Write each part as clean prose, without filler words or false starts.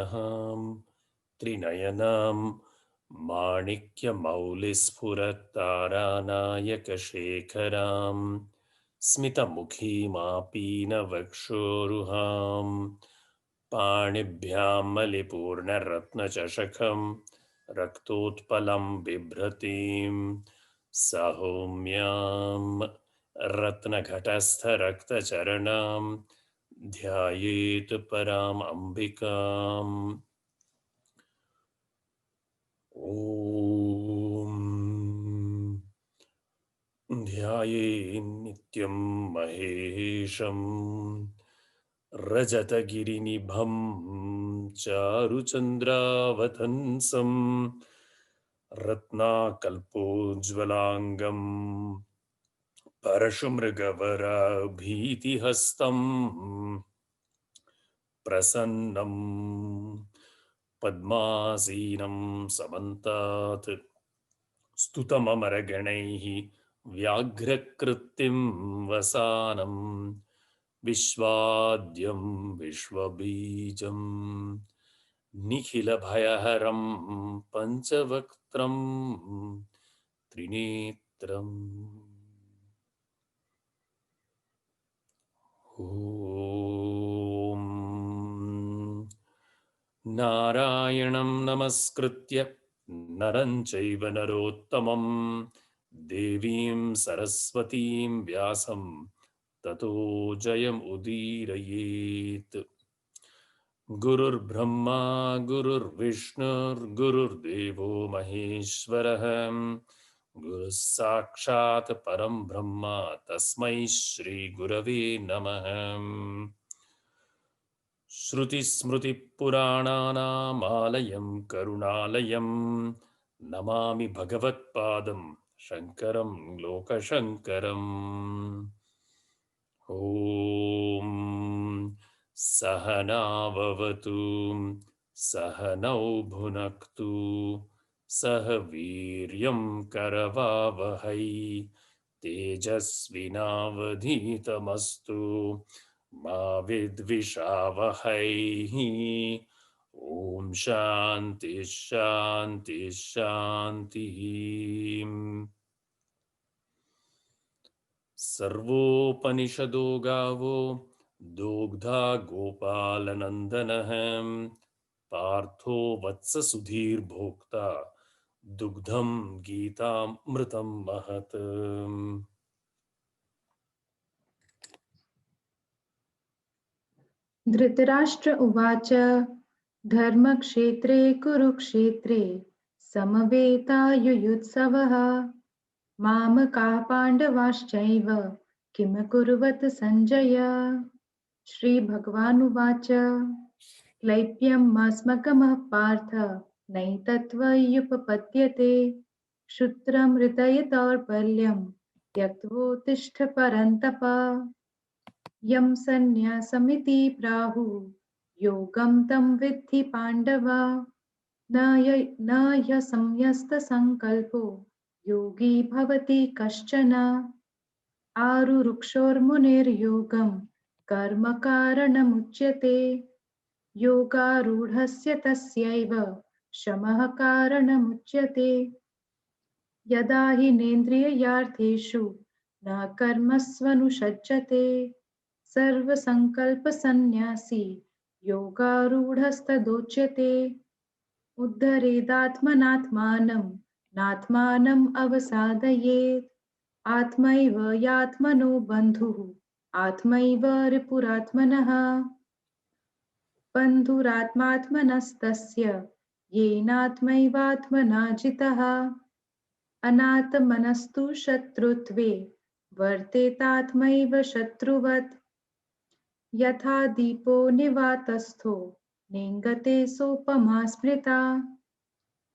अहं त्रिनयनां माणिक्यमौलिस्फुरत्तारानायकशेखरां स्मितमुखीमापीनवक्षोरुहां पाणिभ्यां मलिपूर्णरत्नचषकं रक्तोत्पलं बिभ्रतीं सौम्यां रत्नघटस्थरक्तचरणां ध्यायेत् पराम् अम्बिकाम्। ॐ ध्यायेन्नित्यं महेशं रजतगिरिनिभं चारुचन्द्रावतंसं रत्नाकल्पोज्ज्वलाङ्गं परशुमृगवराभीतिहस्तं प्रसन्नं पद्मासीनं समन्तात् स्तुतममरगणैः व्याघ्रकृत्तिं वसानं विश्वाद्यं विश्वबीजं निखिलभयहरं पञ्चवक्त्रं त्रिनेत्रम्। ॐ नारायणं नमस्कृत्य नरं चैव नरोत्तमं देवीं सरस्वतीं व्यासं ततो जयमुदीरयेत्। गुरुर्ब्रह्मा गुरुर्विष्णुर्गुरुर्देवो महेश्वरः गुरुः साक्षात् परं ब्रह्म तस्मै श्रीगुरवे नमः। श्रुतिस्मृतिपुराणानामालयं करुणालयं नमामि भगवत्पादं शङ्करं लोकशङ्करम्। ॐ सहनाववतु सहनौ भुनक्तु सह वीर्यं करवावहै तेजस्विनावधीतमस्तु मा विद्विषावहै। ॐ शान्ति शान्ति शान्तिः। सर्वोपनिषदो गावो दोग्धा गोपालनन्दनः पार्थो वत्ससुधीर्भोक्ता दुग्धं गीतामृतं महत्। धृतराष्ट्र उवाच धर्मक्षेत्रे कुरुक्षेत्रे समवेतायुयुत्सवः मामकाः पाण्डवाश्चैव किम कुर्वत सञ्जय। श्रीभगवानुवाच क्लैप्यमास्मकमः पार्थ नैतत्त्वय्युपपद्यते क्षुत्रमृतयदौर्बल्यं त्यक्त्वोत्तिष्ठ परन्तप। यं सन्न्यासमिति प्राहुः योगं तं विद्धि पाण्डव न ह्यसंन्यस्तसङ्कल्पो योगी भवति कश्चन। आरुरुक्षोर्मुनिर्योगं कर्म कारणमुच्यते योगारूढस्य तस्यैव शमः कारणमुच्यते। यदा हीनेन्द्रियार्थेषु न कर्मस्वनुषज्जते सर्वसङ्कल्पसन्न्यासी योगारूढस्तदोच्यते। उद्धरेदात्मनात्मानं नात्मानम् अवसादयेत् आत्मैव यात्मनो बन्धुः आत्मैव रिपुरात्मनः। बन्धुरात्मात्मनस्तस्य येनात्मैवात्मना जितः अनात्मनस्तु शत्रुत्वे वर्तेतात्मैव शत्रुवत्। यथा दीपो निवातस्थो नेङ्गते सोपमा स्मृता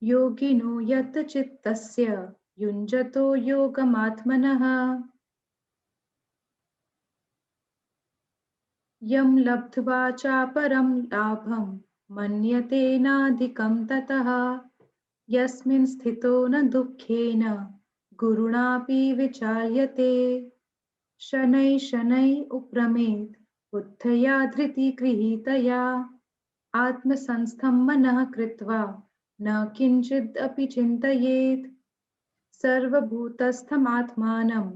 योगिनो यत् चित्तस्य युञ्जतो योगमात्मनः। यं लब्ध्वा चापरं लाभं मन्यते नाधिकं ततः यस्मिन् स्थितो न दुःखेन गुरुणापि विचाल्यते। शनैः शनैः उपरमेत् बुद्धया धृतिगृहीतया आत्मसंस्थं मनः कृत्वा न किञ्चिदपि चिन्तयेत्। सर्वभूतस्थमात्मानं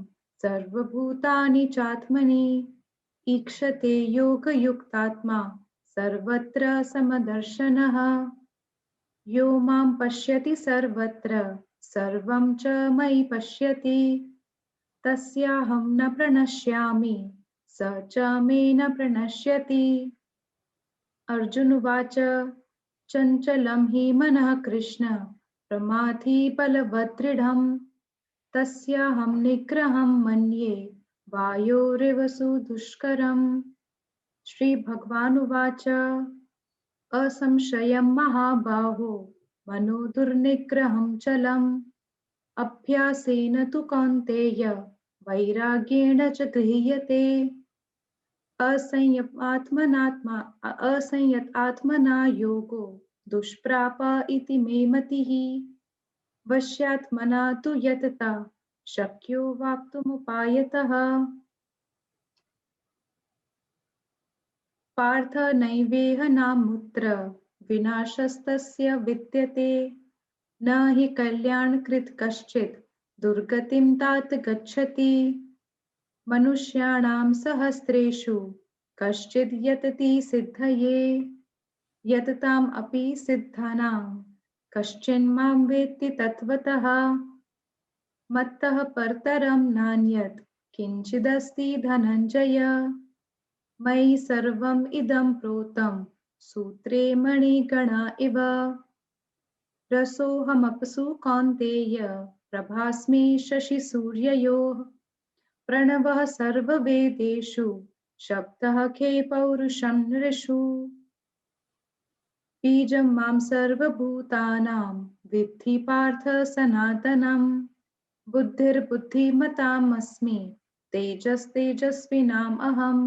सर्वभूतानि चात्मनि ईक्षते योगयुक्तात्मा सर्वत्र समदर्शनः। यो मां पश्यति सर्वत्र सर्वं च मयि पश्यति तस्याहं न प्रणश्यामि स च मे न प्रणश्यति। अर्जुन उवाच चञ्चलं हि मनः कृष्ण प्रमाथि बलवदृढम् तस्याहं निग्रहं मन्ये वायोरिव सुदुष्करम्। श्रीभगवानुवाच असंशयं महाबाहो मनो दुर्निग्रहं चलम् अभ्यासेन तु कौन्तेय वैराग्येण च गृह्यते। असंयतात्मना योगो दुष्प्राप इति मे मतिः। वश्यात्मना तु यतता शक्यो वाप्तुमुपायतः। पार्थ नैवेह नामुत्र विनाशस्तस्य विद्यते न हि कल्याणकृत् कश्चित् दुर्गतिं तात गच्छति। मनुष्याणां सहस्रेषु कश्चिद् यतति सिद्धये यतताम् अपि सिद्धानां कश्चिन्मां वेत्ति तत्त्वतः। मत्तः परतरं नान्यत् किञ्चिदस्ति धनञ्जय मयि सर्वम् इदं प्रोतं सूत्रे मणिगणा इव। रसोऽहमप्सु कौन्तेय प्रभास्मि शशिसूर्ययोः प्रणवः सर्ववेदेषु शब्दः खे पौरुषं नृषु। बीजं मां सर्वभूतानां विद्धि पार्थ सनातनम् बुद्धिर्बुद्धिमतामस्मि तेजस्तेजस्विनाम् अहम्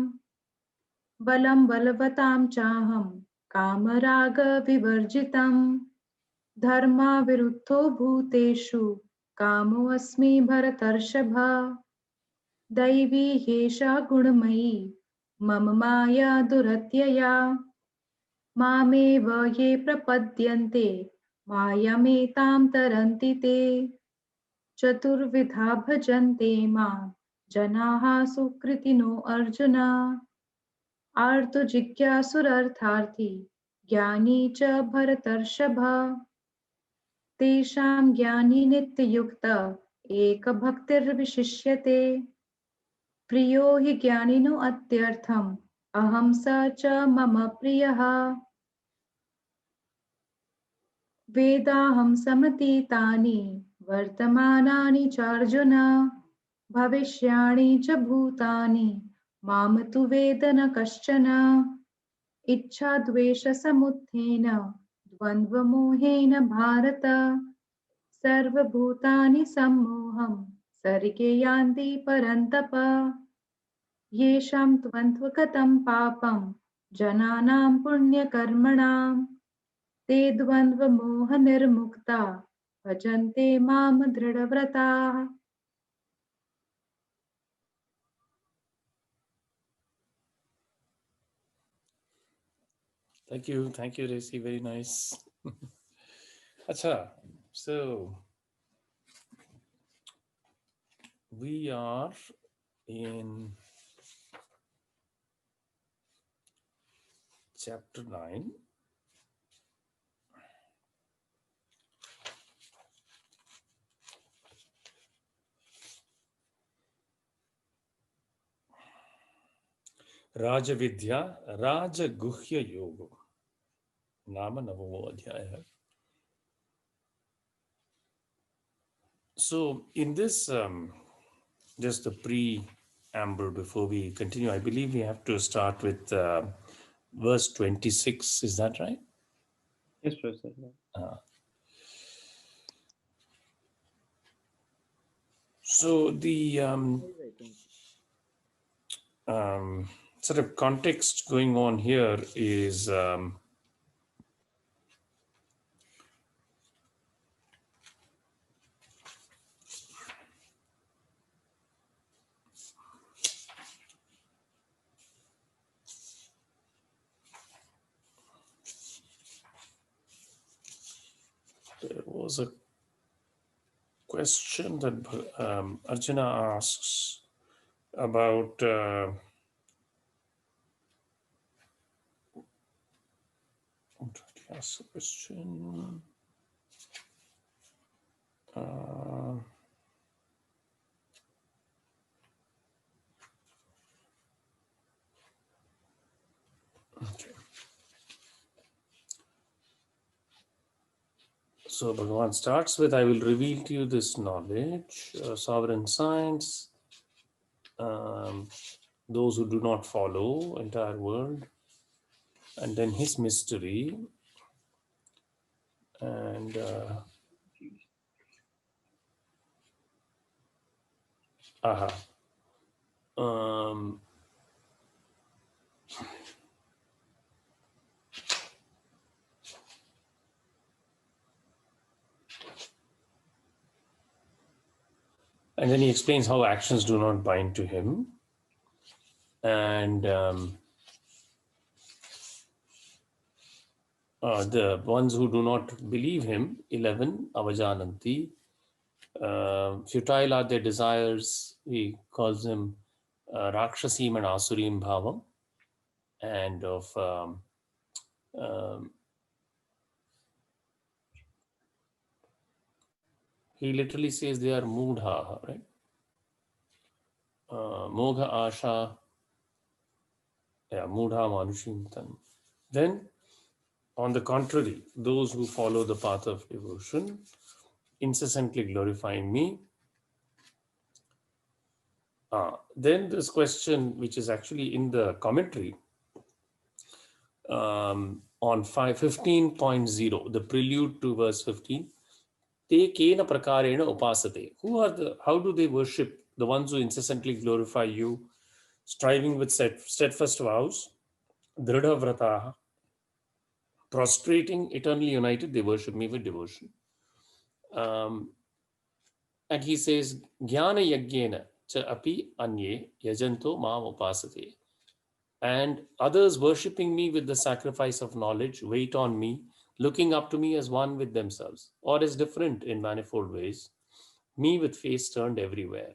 बलं बलवतां चाहं कामरागविवर्जितम् धर्माविरुद्धो भूतेषु कामोऽस्मि भरतर्षभ। दैवी ह्येषा गुणमयी मम माया दुरत्यया मामेव ये प्रपद्यन्ते मायामेतां तरन्ति ते। चतुर्विधा भजन्ते मां जनाः सुकृतिनो अर्जुन आर्तो जिज्ञासुरर्थार्थी ज्ञानी च भरतर्षभ। तेषां ज्ञानी नित्ययुक्त एकभक्तिर्विशिष्यते प्रियो हि ज्ञानिनो अत्यर्थम् अहं स च मम प्रियः। वेदाहं समतीतानि वर्तमानानि चार्जुन भविष्याणि च भूतानि माम तु वेद न कश्चन। इच्छाद्वेषसमुत्थेन द्वन्द्वमोहेन भारत सर्वभूतानि सम्मोहं सर्गे यान्ति परन्तप। येषां द्वन्द्वगतं पापं जनानां पुण्यकर्मणां ते द्वन्द्वमोहनिर्मुक्ता भजन्ते मां दृढव्रताः। Thank you, Resi. Very nice. Acha, so we are in chapter 9. Rajavidya Rajaguhya Yoga Nama Navamo Adhyaya. So in this, just the preamble before we continue, I believe we have to start with verse 26. Is that right? Yes, Professor. So the sort of context going on here is There was a question that Arjuna asks about I'm trying to ask a question. Okay. So Bhagavan starts with, I will reveal to you this knowledge, sovereign science, those who do not follow entire world, and then his mystery, and um, and then he explains how actions do not bind to him, and the ones who do not believe him, 11, avajananti, futile are their desires. He calls them rakshasim and asurim bhavam, and of he literally says they are mudha, right? Mogha asha, yeah, mudha manushim tan. Then, on the contrary, those who follow the path of devotion, incessantly glorifying me. Then this question, which is actually in the commentary on 15.0, the prelude to verse 15, te kena prakarena upasate. How do they worship? The ones who incessantly glorify you, striving with steadfast vows, dhrida vrataha, prostrating, eternally united, they worship me with devotion. And he says, Jnana yagyena cha api anye yajanto mam upasate. And others worshipping me with the sacrifice of knowledge wait on me, looking up to me as one with themselves, or as different in manifold ways, me with face turned everywhere.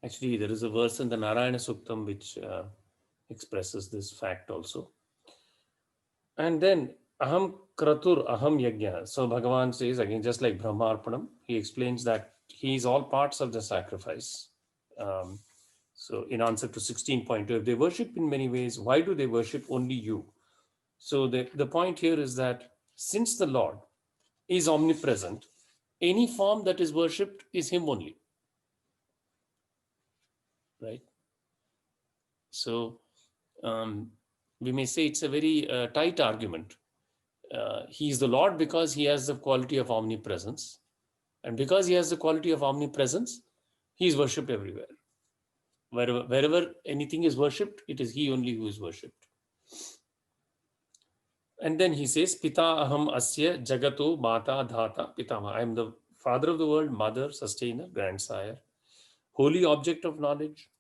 Actually, there is a verse in the Narayana Suktam which expresses this fact also. And then aham kratur aham yajna. So Bhagavan says again, just like Brahmarpanam, he explains that he is all parts of the sacrifice. So in answer to 16.2, if they worship in many ways, why do they worship only you? So the point here is that since the Lord is omnipresent, any form that is worshipped is him only. Right? So we may say it's a very tight argument. He is the Lord because he has the quality of omnipresence. And because he has the quality of omnipresence, he is worshipped everywhere. Wherever anything is worshipped, it is he only who is worshipped. And then he says, Pita aham asya jagato mata dhata pitama. I am the father of the world, mother, sustainer, grandsire, holy object of knowledge,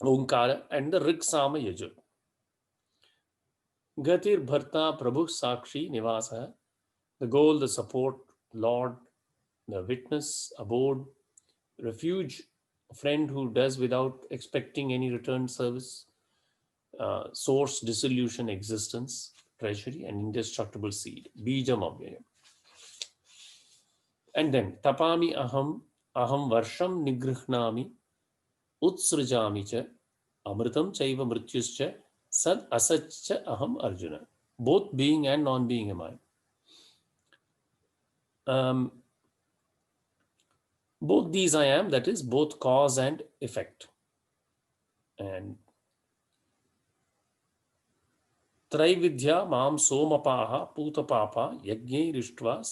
Omkara, and the Rig Sama Yajur. Gatir Bharta Prabhu Sakshi Nivasa, the goal, the support, Lord, the witness, abode, refuge, a friend who does without expecting any return service, source, dissolution, existence, treasury, and indestructible seed, Bijam Avyayam. And then Tapami Aham Varsham Nigrihnami Utsrajami cha Amritam Chaiva Mrityuscha Sad Asatcha Aham Arjuna. Both being and non-being am I. Both these I am, that is both cause and effect. And Traividya Mam Somapaha Putapapa Yajne Rishtva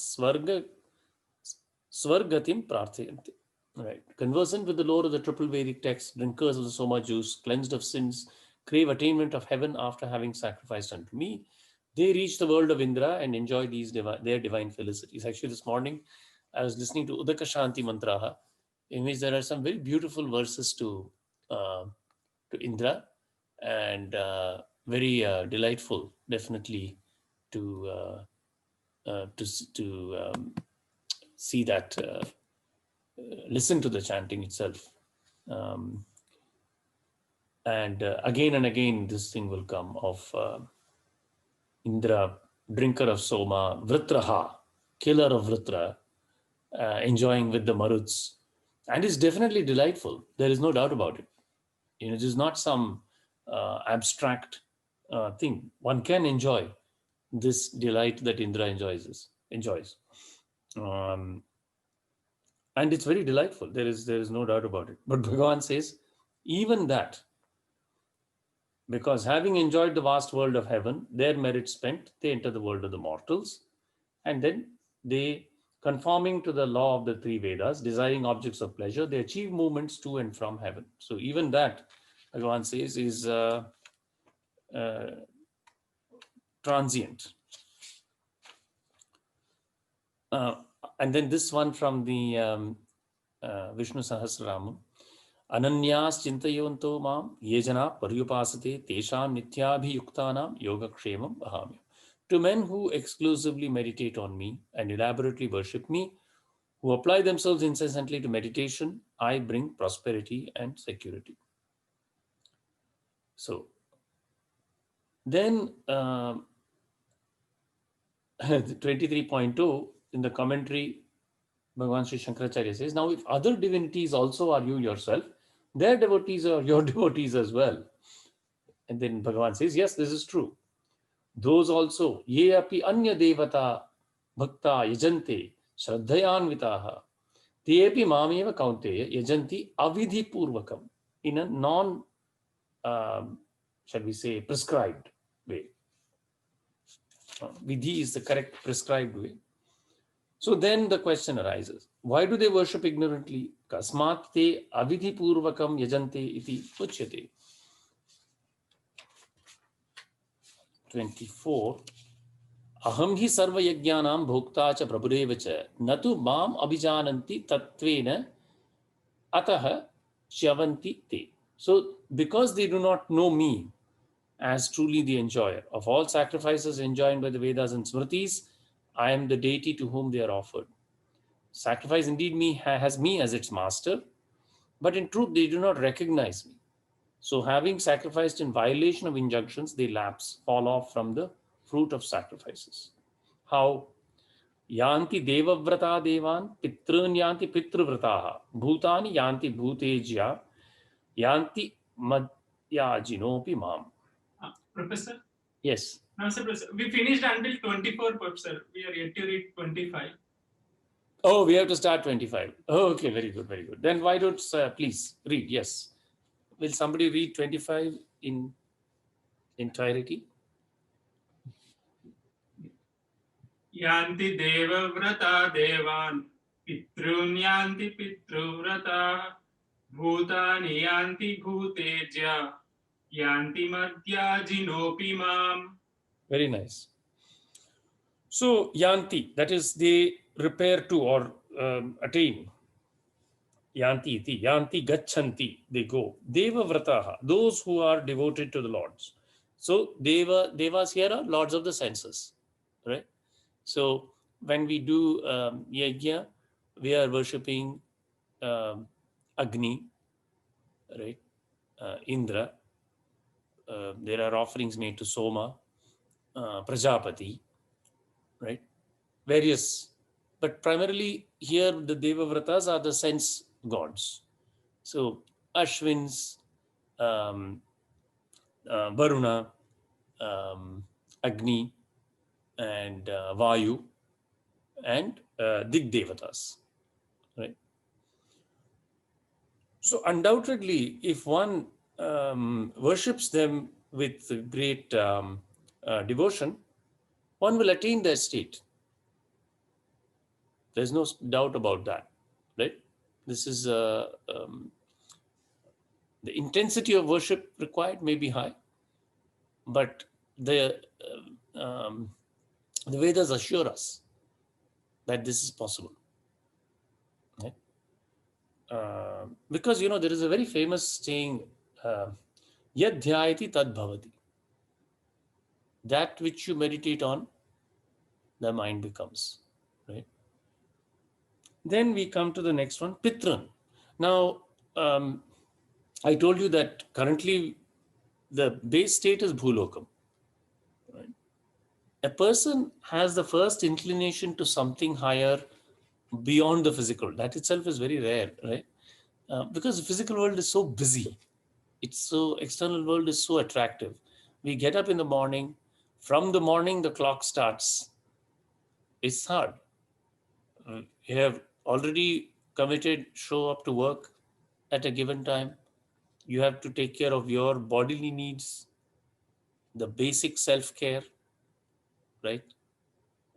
Swargatim Prarthayanti. Right. Conversant with the lore of the triple Vedic text, drinkers of the Soma juice, cleansed of sins, crave attainment of heaven after having sacrificed unto me. They reach the world of Indra and enjoy their divine felicities. Actually, this morning, I was listening to Udaka Shanti Mantraha, in which there are some very beautiful verses to Indra. And very delightful, definitely, to see that, listen to the chanting itself. Um, and again, this thing will come of Indra, drinker of Soma, Vritraha, killer of Vritra, enjoying with the Maruts. And it's definitely delightful. There is no doubt about it. It is not some abstract thing. One can enjoy this delight that Indra enjoys. Um, and it's very delightful. There is no doubt about it. But Bhagavan says, even that, because having enjoyed the vast world of heaven, their merit spent, they enter the world of the mortals, and then they, conforming to the law of the three Vedas, desiring objects of pleasure, they achieve movements to and from heaven. So even that, Bhagavan says, is uh, transient. Uh, and then this one from the Vishnu Sahasranam. Ananyas chintayanto mam ye jana paryupasate tesham nityabhiyuktanam yogakshemam ahami. To men who exclusively meditate on me and elaborately worship me, who apply themselves incessantly to meditation, I bring prosperity and security. So then 23.2 in the commentary, Bhagavan Sri Shankaracharya says, now if other divinities also are you yourself, their devotees are your devotees as well. And then Bhagavan says, yes, this is true. Those also, ye api anya devata bhakta yajante shraddhayanvitaha, te api mameva kaunteya yajanti avidhi purvakam, in a non, shall we say, prescribed way. Vidhi is the correct prescribed way. So then the question arises, why do they worship ignorantly? Kasmat te avidhi purvakam yajante iti uchyate. 24. Aham hi sarva yajnanam bhokta cha prabhureva cha natu mam abhijananti tatvena ataha chyavanti te. So because they do not know me as truly the enjoyer of all sacrifices enjoined by the Vedas and Smritis, I am the deity to whom they are offered. Sacrifice indeed has me as its master, but in truth they do not recognize me. So having sacrificed in violation of injunctions, they lapse, fall off from the fruit of sacrifices. How? Yanti devavrata devan, pitrun yanti pitruvrataha, bhutani yanti bhutejya, yanti madhyajinopi mam. Professor? Yes. No, sir, Professor. We finished until 24, Professor. We are yet to read 25. Oh, we have to start 25. Oh, okay, very good, very good. Then why don't please read? Yes. Will somebody read 25 in entirety? Yanti devavrata devan, pitrun yanti pitruvrata, bhutani yanti bhuteja, yanti madhyajinopi mam. Very nice. So, yanti, that is they repair to or attain. Yanti iti, yanti gachanti, they go. Deva vrataha, those who are devoted to the lords. So, devas here are lords of the senses, right? So, when we do yajna, we are worshipping Agni, right? Indra. There are offerings made to Soma, Prajapati, right? Various, but primarily here the Devavratas are the sense gods. So Ashwins, Varuna, Agni, and Vayu, and Dig Devatas, right? So undoubtedly, if one worships them with great devotion, one will attain their state. There's no doubt about that, right? This is the intensity of worship required may be high, but the Vedas assure us that this is possible, right? Because there is a very famous saying, "Yad dhyayati tad bhavati." that which you meditate on, the mind becomes, right? Then we come to the next one, Pitran. Now, I told you that currently the base state is Bhulokam. Right? A person has the first inclination to something higher beyond the physical. That itself is very rare, right? Because the physical world is so busy. External world is so attractive. We get up in the morning. From the morning, the clock starts. It's hard. You have already committed, show up to work at a given time. You have to take care of your bodily needs, the basic self-care, right?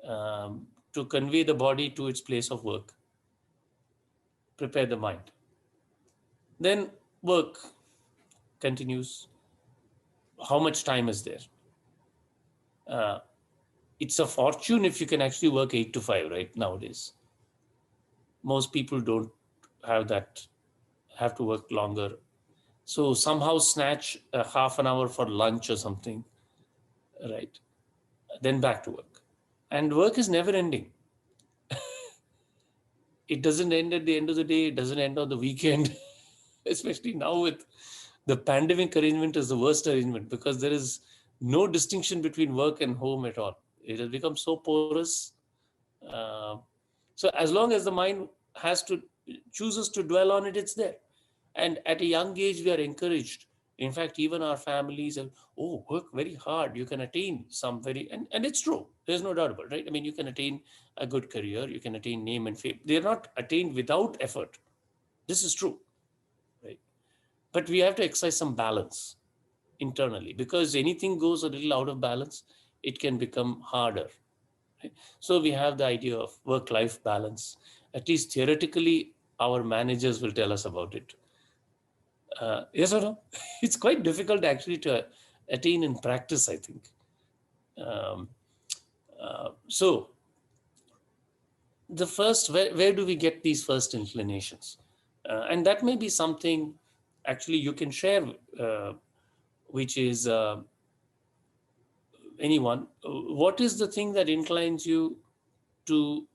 To convey the body to its place of work, prepare the mind. Then work continues. How much time is there? It's a fortune if you can actually work 8 to 5, right, nowadays. Most people don't have that, have to work longer. So somehow snatch a half an hour for lunch or something, right? Then back to work. And work is never ending. It doesn't end at the end of the day. It doesn't end on the weekend. Especially now with the pandemic arrangement is the worst arrangement because there is no distinction between work and home at all. It has become so porous. So as long as the mind chooses to dwell on it, it's there. And at a young age, we are encouraged. In fact, even our families have, work very hard. You can attain some and it's true. There's no doubt about it, right? I mean, you can attain a good career. You can attain name and fame. They're not attained without effort. This is true, right? But we have to exercise some balance internally because anything goes a little out of balance, it can become harder. Right? So we have the idea of work-life balance. At least theoretically, our managers will tell us about it. Yes or no? It's quite difficult actually to attain in practice, I think. So the first, where do we get these first inclinations? And that may be something actually you can share, which is anyone. What is the thing that inclines you to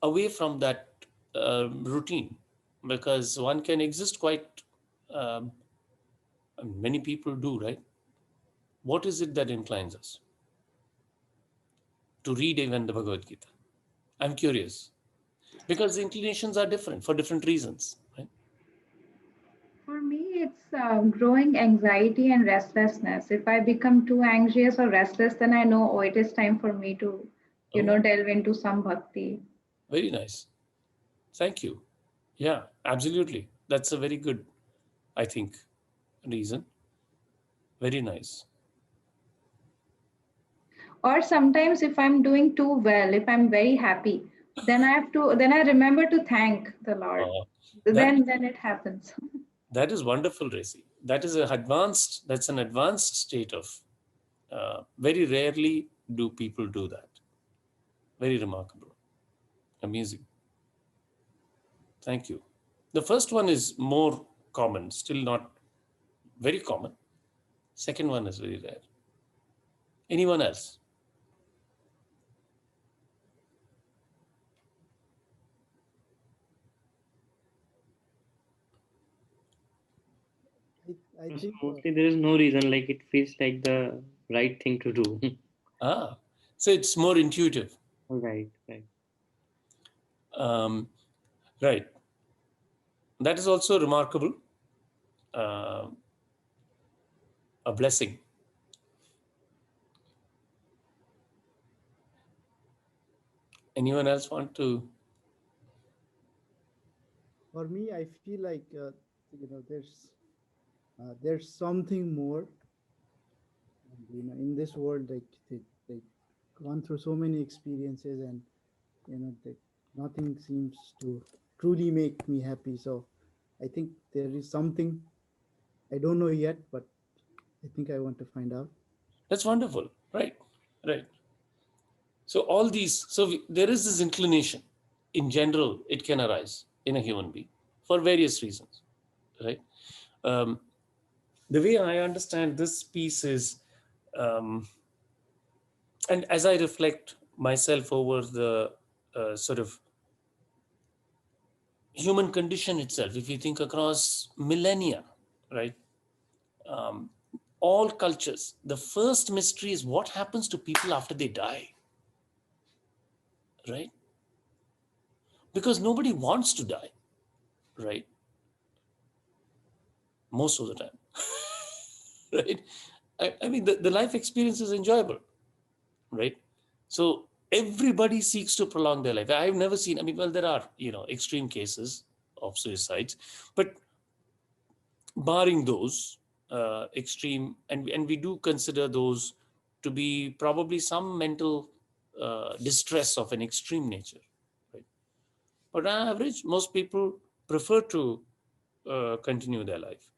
away from that routine? Because one can exist quite, many people do, right? What is it that inclines us to read even the Bhagavad Gita? I'm curious. Because the inclinations are different for different reasons, right? For me, it's growing anxiety and restlessness. If I become too anxious or restless, then I know, it is time for me to, delve into some bhakti. Very nice. Thank you. Yeah, absolutely. That's a very good, I think, reason. Very nice. Or sometimes if I'm doing too well, if I'm very happy, then I remember to thank the Lord. Then it happens. That is wonderful, Racy. That's an advanced state of, very rarely do people do that. Very remarkable. Amazing. Thank you. The first one is more common, still not very common. Second one is very rare. Anyone else? I think mostly there is no reason, like it feels like the right thing to do. So it's more intuitive. Right. Right. That is also remarkable. A blessing. Anyone else want to? For me, I feel like there's something more. And, in this world, they gone through so many experiences, and nothing seems to truly make me happy. So, I think there is something I don't know yet, but I think I want to find out. That's wonderful. Right. So there is this inclination. In general, it can arise in a human being for various reasons, right? the way I understand this piece is, and as I reflect myself over the sort of human condition itself, if you think across millennia, right? All cultures, the first mystery is what happens to people after they die, right? Because nobody wants to die, right? Most of the time, right? I mean, the life experience is enjoyable, right? So everybody seeks to prolong their life. I've never seen, I mean, well, there are, extreme cases of suicides, but barring those extreme, and we do consider those to be probably some mental distress of an extreme nature, right? But on average, most people prefer to continue their life.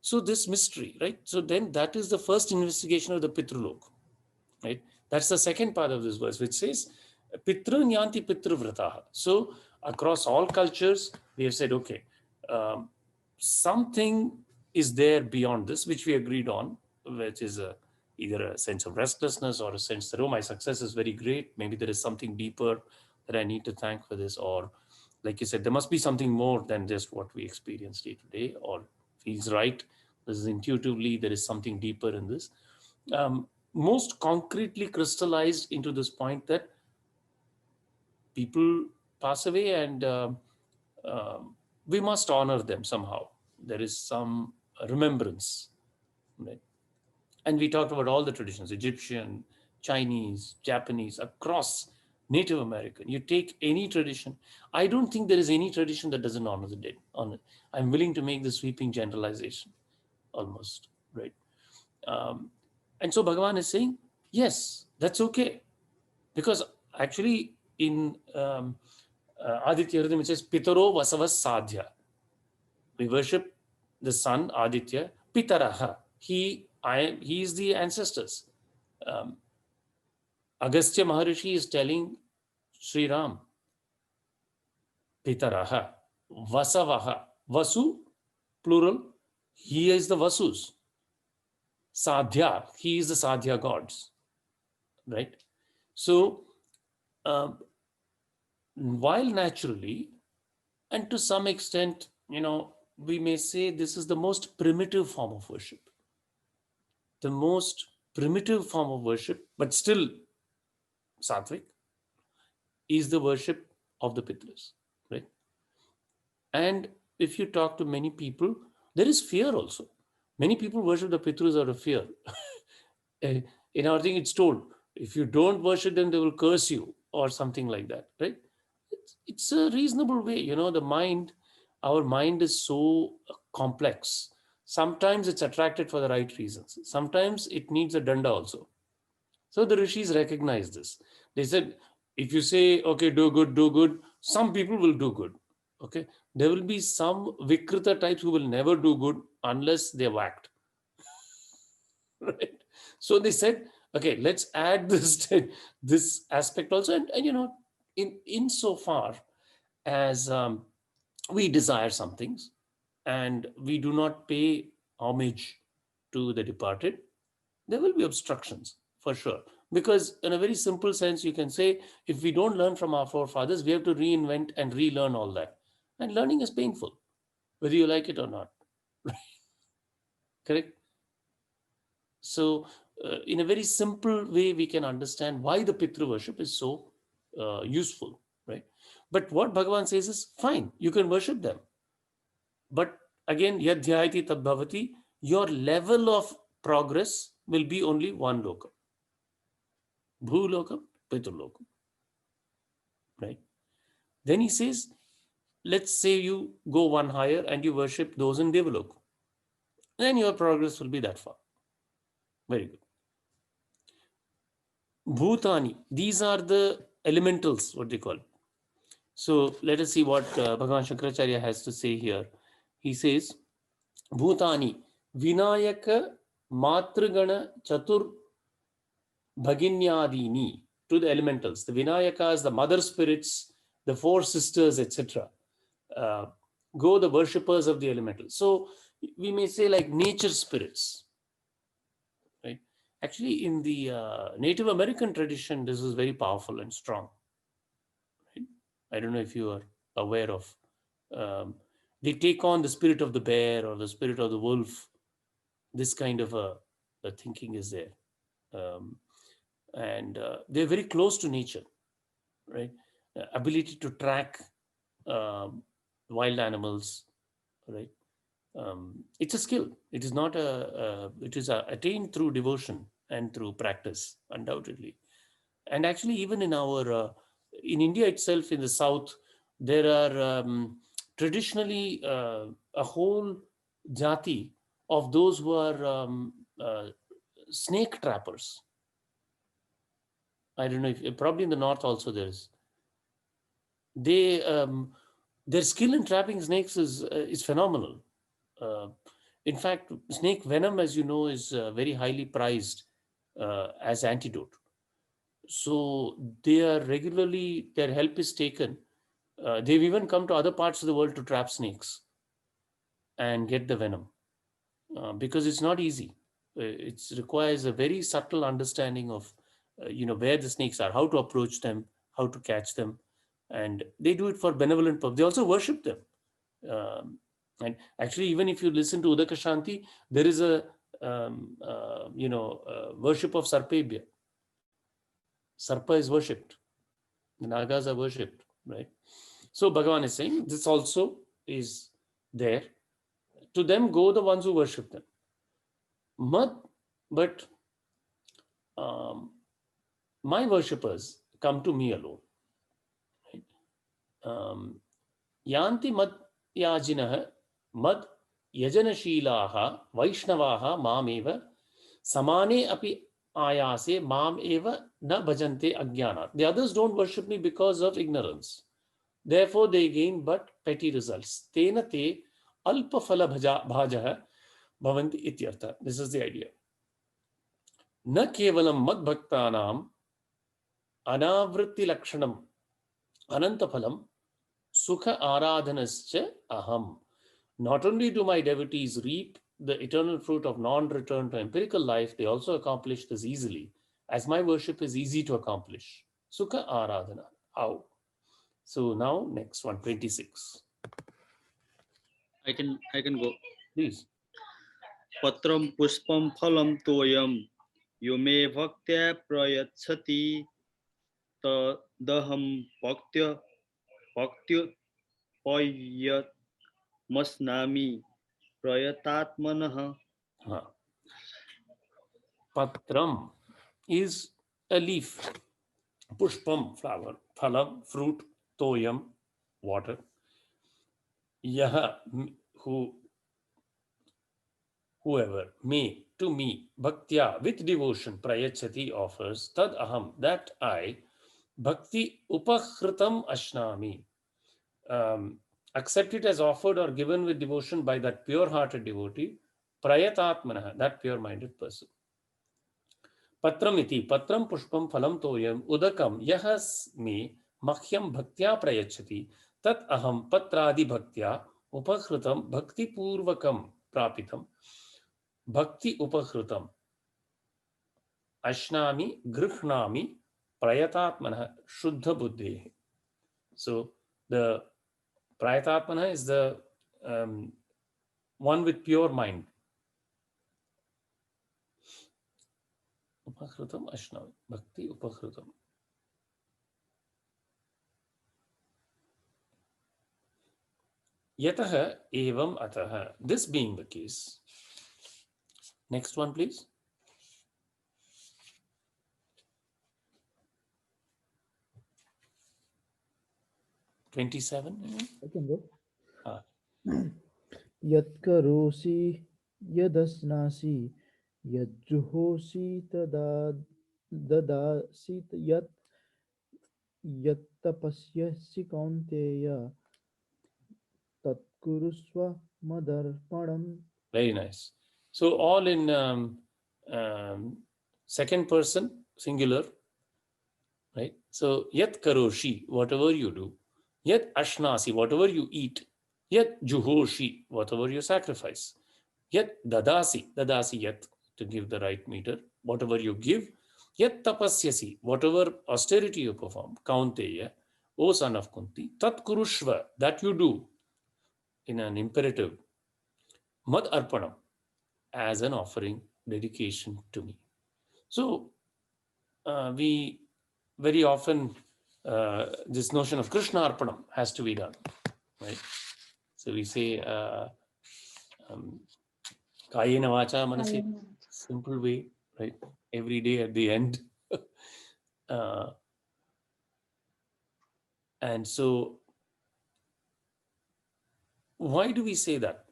So this mystery, right? So then that is the first investigation of the Pitrulok, right? That's the second part of this verse, which says, Pitra Nyanti Pitra Vrataha. So across all cultures, we have said, okay, something is there beyond this, which we agreed on, which is either a sense of restlessness or a sense that, oh, my success is very great. Maybe there is something deeper that I need to thank for this. Or like you said, there must be something more than just what we experience day to day, or feels right. This is intuitively, there is something deeper in this. Most concretely crystallized into this point that people pass away, and we must honor them somehow. There is some remembrance, right? And we talked about all the traditions, Egyptian, Chinese, Japanese, across Native American. You take any tradition. I don't think there is any tradition that doesn't honor the dead. I'm willing to make the sweeping generalization almost, right? And so Bhagavan is saying, yes, that's okay. Because actually in Aditya Hridayam it says, Pitaro Vasavas Sadhya. We worship the sun, Aditya, Pitaraha. He is the ancestors. Agastya Maharishi is telling Sri Ram, Pitaraha, Vasavaha, Vasu, plural, he is the Vasus. Sadhya, he is the Sadhya gods, right? So, while naturally, and to some extent, we may say this is the most primitive form of worship. The most primitive form of worship, but still sattvic, is the worship of the Pitras, right? And if you talk to many people, there is fear also. Many people worship the Pitras out of fear. In our thing, it's told, if you don't worship them, they will curse you or something like that, right? It's a reasonable way. Our mind is so complex. Sometimes it's attracted for the right reasons. Sometimes it needs a danda also. So the rishis recognize this. They said, if you say, okay, do good, some people will do good. Okay, there will be some Vikrita types who will never do good unless they're whacked. Right? So they said, okay, let's add this aspect also. And insofar as we desire some things and we do not pay homage to the departed, there will be obstructions for sure. Because in a very simple sense, you can say, if we don't learn from our forefathers, we have to reinvent and relearn all that. And learning is painful, whether you like it or not. Correct? So, in a very simple way, we can understand why the Pitru worship is so useful, right? But what Bhagavan says is, fine, you can worship them. But again, yadhyayati tadbhavati, your level of progress will be only one lokam. Bhulokam, Pitrulokam. Right? Then he says, let's say you go one higher and you worship those in Devalokam. Then your progress will be that far. Very good. Bhutani, these are the elementals, what they call. So let us see what Bhagavan Shankaracharya has to say here. He says, Bhutani, Vinayaka Matragana Chatur Bhaginyadini, to the elementals, the Vinayakas, the mother spirits, the four sisters, etc. Go the worshippers of the elementals. So, we may say like nature spirits, right? Actually, in the Native American tradition, this is very powerful and strong. Right? I don't know if you are aware of. They take on the spirit of the bear or the spirit of the wolf. This kind of a thinking is there. And they're very close to nature, right? Ability to track wild animals, right? It's a skill. It is not it is attained through devotion and through practice, undoubtedly. And actually, even in our in India itself, in the south, there are traditionally a whole jati of those who are snake trappers. I don't know if probably in the north also there is. They their skill in trapping snakes is phenomenal. In fact, snake venom, as you know, is very highly prized as antidote. So they are regularly, their help is taken. They've even come to other parts of the world to trap snakes and get the venom because it's not easy. It requires a very subtle understanding of, where the snakes are, how to approach them, how to catch them, and they do it for benevolent purpose. They also worship them. And actually, even if you listen to Udaka Shanti, there is a worship of Sarpebhya. Sarpa is worshipped. The Nagas are worshipped, right? So Bhagavan is saying this also is there. To them go the ones who worship them. But my worshippers come to me alone. Right? Yanti mad yajinah mad yajanashilaha vaishnavaha mameva samane api ayase mam eva na bhajante ajnana. The others don't worship me because of ignorance. Therefore, they gain but petty results. Tena te alpa phala bhajah bhavanti ityartha. This is the idea. Na kevalam mad bhaktanam anavritti lakshanam anantaphalam sukha aradhanascha aham. Not only do my devotees reap the eternal fruit of non-return to empirical life, they also accomplish this easily, as my worship is easy to accomplish. Sukha aradhana. How? So now next one, 26. I can go. Please. Patram puspam phalam toyam yume bhaktya prayachati tadaham bhaktya payat masnami prayatatmanah. Patram is a leaf. Pushpam, flower. Phalam, fruit. Toyam, water. Yaha, whoever, me, to me, bhaktya, with devotion, prayachati, offers, tad aham, that I, bhakti upahritam ashnami, accept it as offered or given with devotion by that pure-hearted devotee, prayatatmana, that pure-minded person. Patram iti, patram pushpam phalam toyam, udakam, yahas me, mahyam bhaktya prayachati, tat aham patradi bhaktya, upahritam bhakti purvakam prapitam, bhakti upahritam, ashnami grihnami prayatatmana shuddha buddhe. So the prayatatmana is the one with pure mind. Upahritam ashnami, bhakti upahritam. Yataha evam ataha. This being the case. Next one, please. $27. I can go. Ah. Yat karosi yadasnasi yadjuhosi tadadasi yat tapasyasi kaunteya tatkurusva madarpanam. Very nice. So all in second person, singular, right? So yat karoshi, whatever you do. Yat ashnasi, whatever you eat. Yat juhoshi, whatever you sacrifice. Yet dadasi yet, to give the right meter, whatever you give, yet tapasyasi, whatever austerity you perform, kaunteya, O son of Kunti, tat kurushva, that you do in an imperative, mad arpanam, as an offering, dedication to me. So we very often, this notion of Krishna arpanam has to be done, right? So we say, kayena vacha manasi, simple way, right? Every day at the end. And so, why do we say that?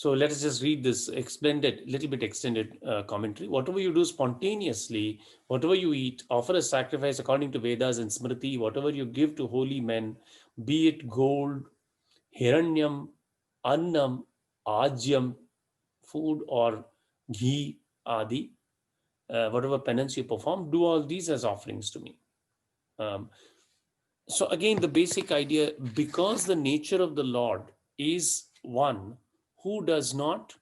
So let us just read this little bit extended commentary. Whatever you do spontaneously, whatever you eat, offer a sacrifice according to Vedas and Smriti, whatever you give to holy men, be it gold, hiranyam, annam, ajyam, food, or ghee, adi, whatever penance you perform, do all these as offerings to me. So again, the basic idea, because the nature of the Lord is one who does not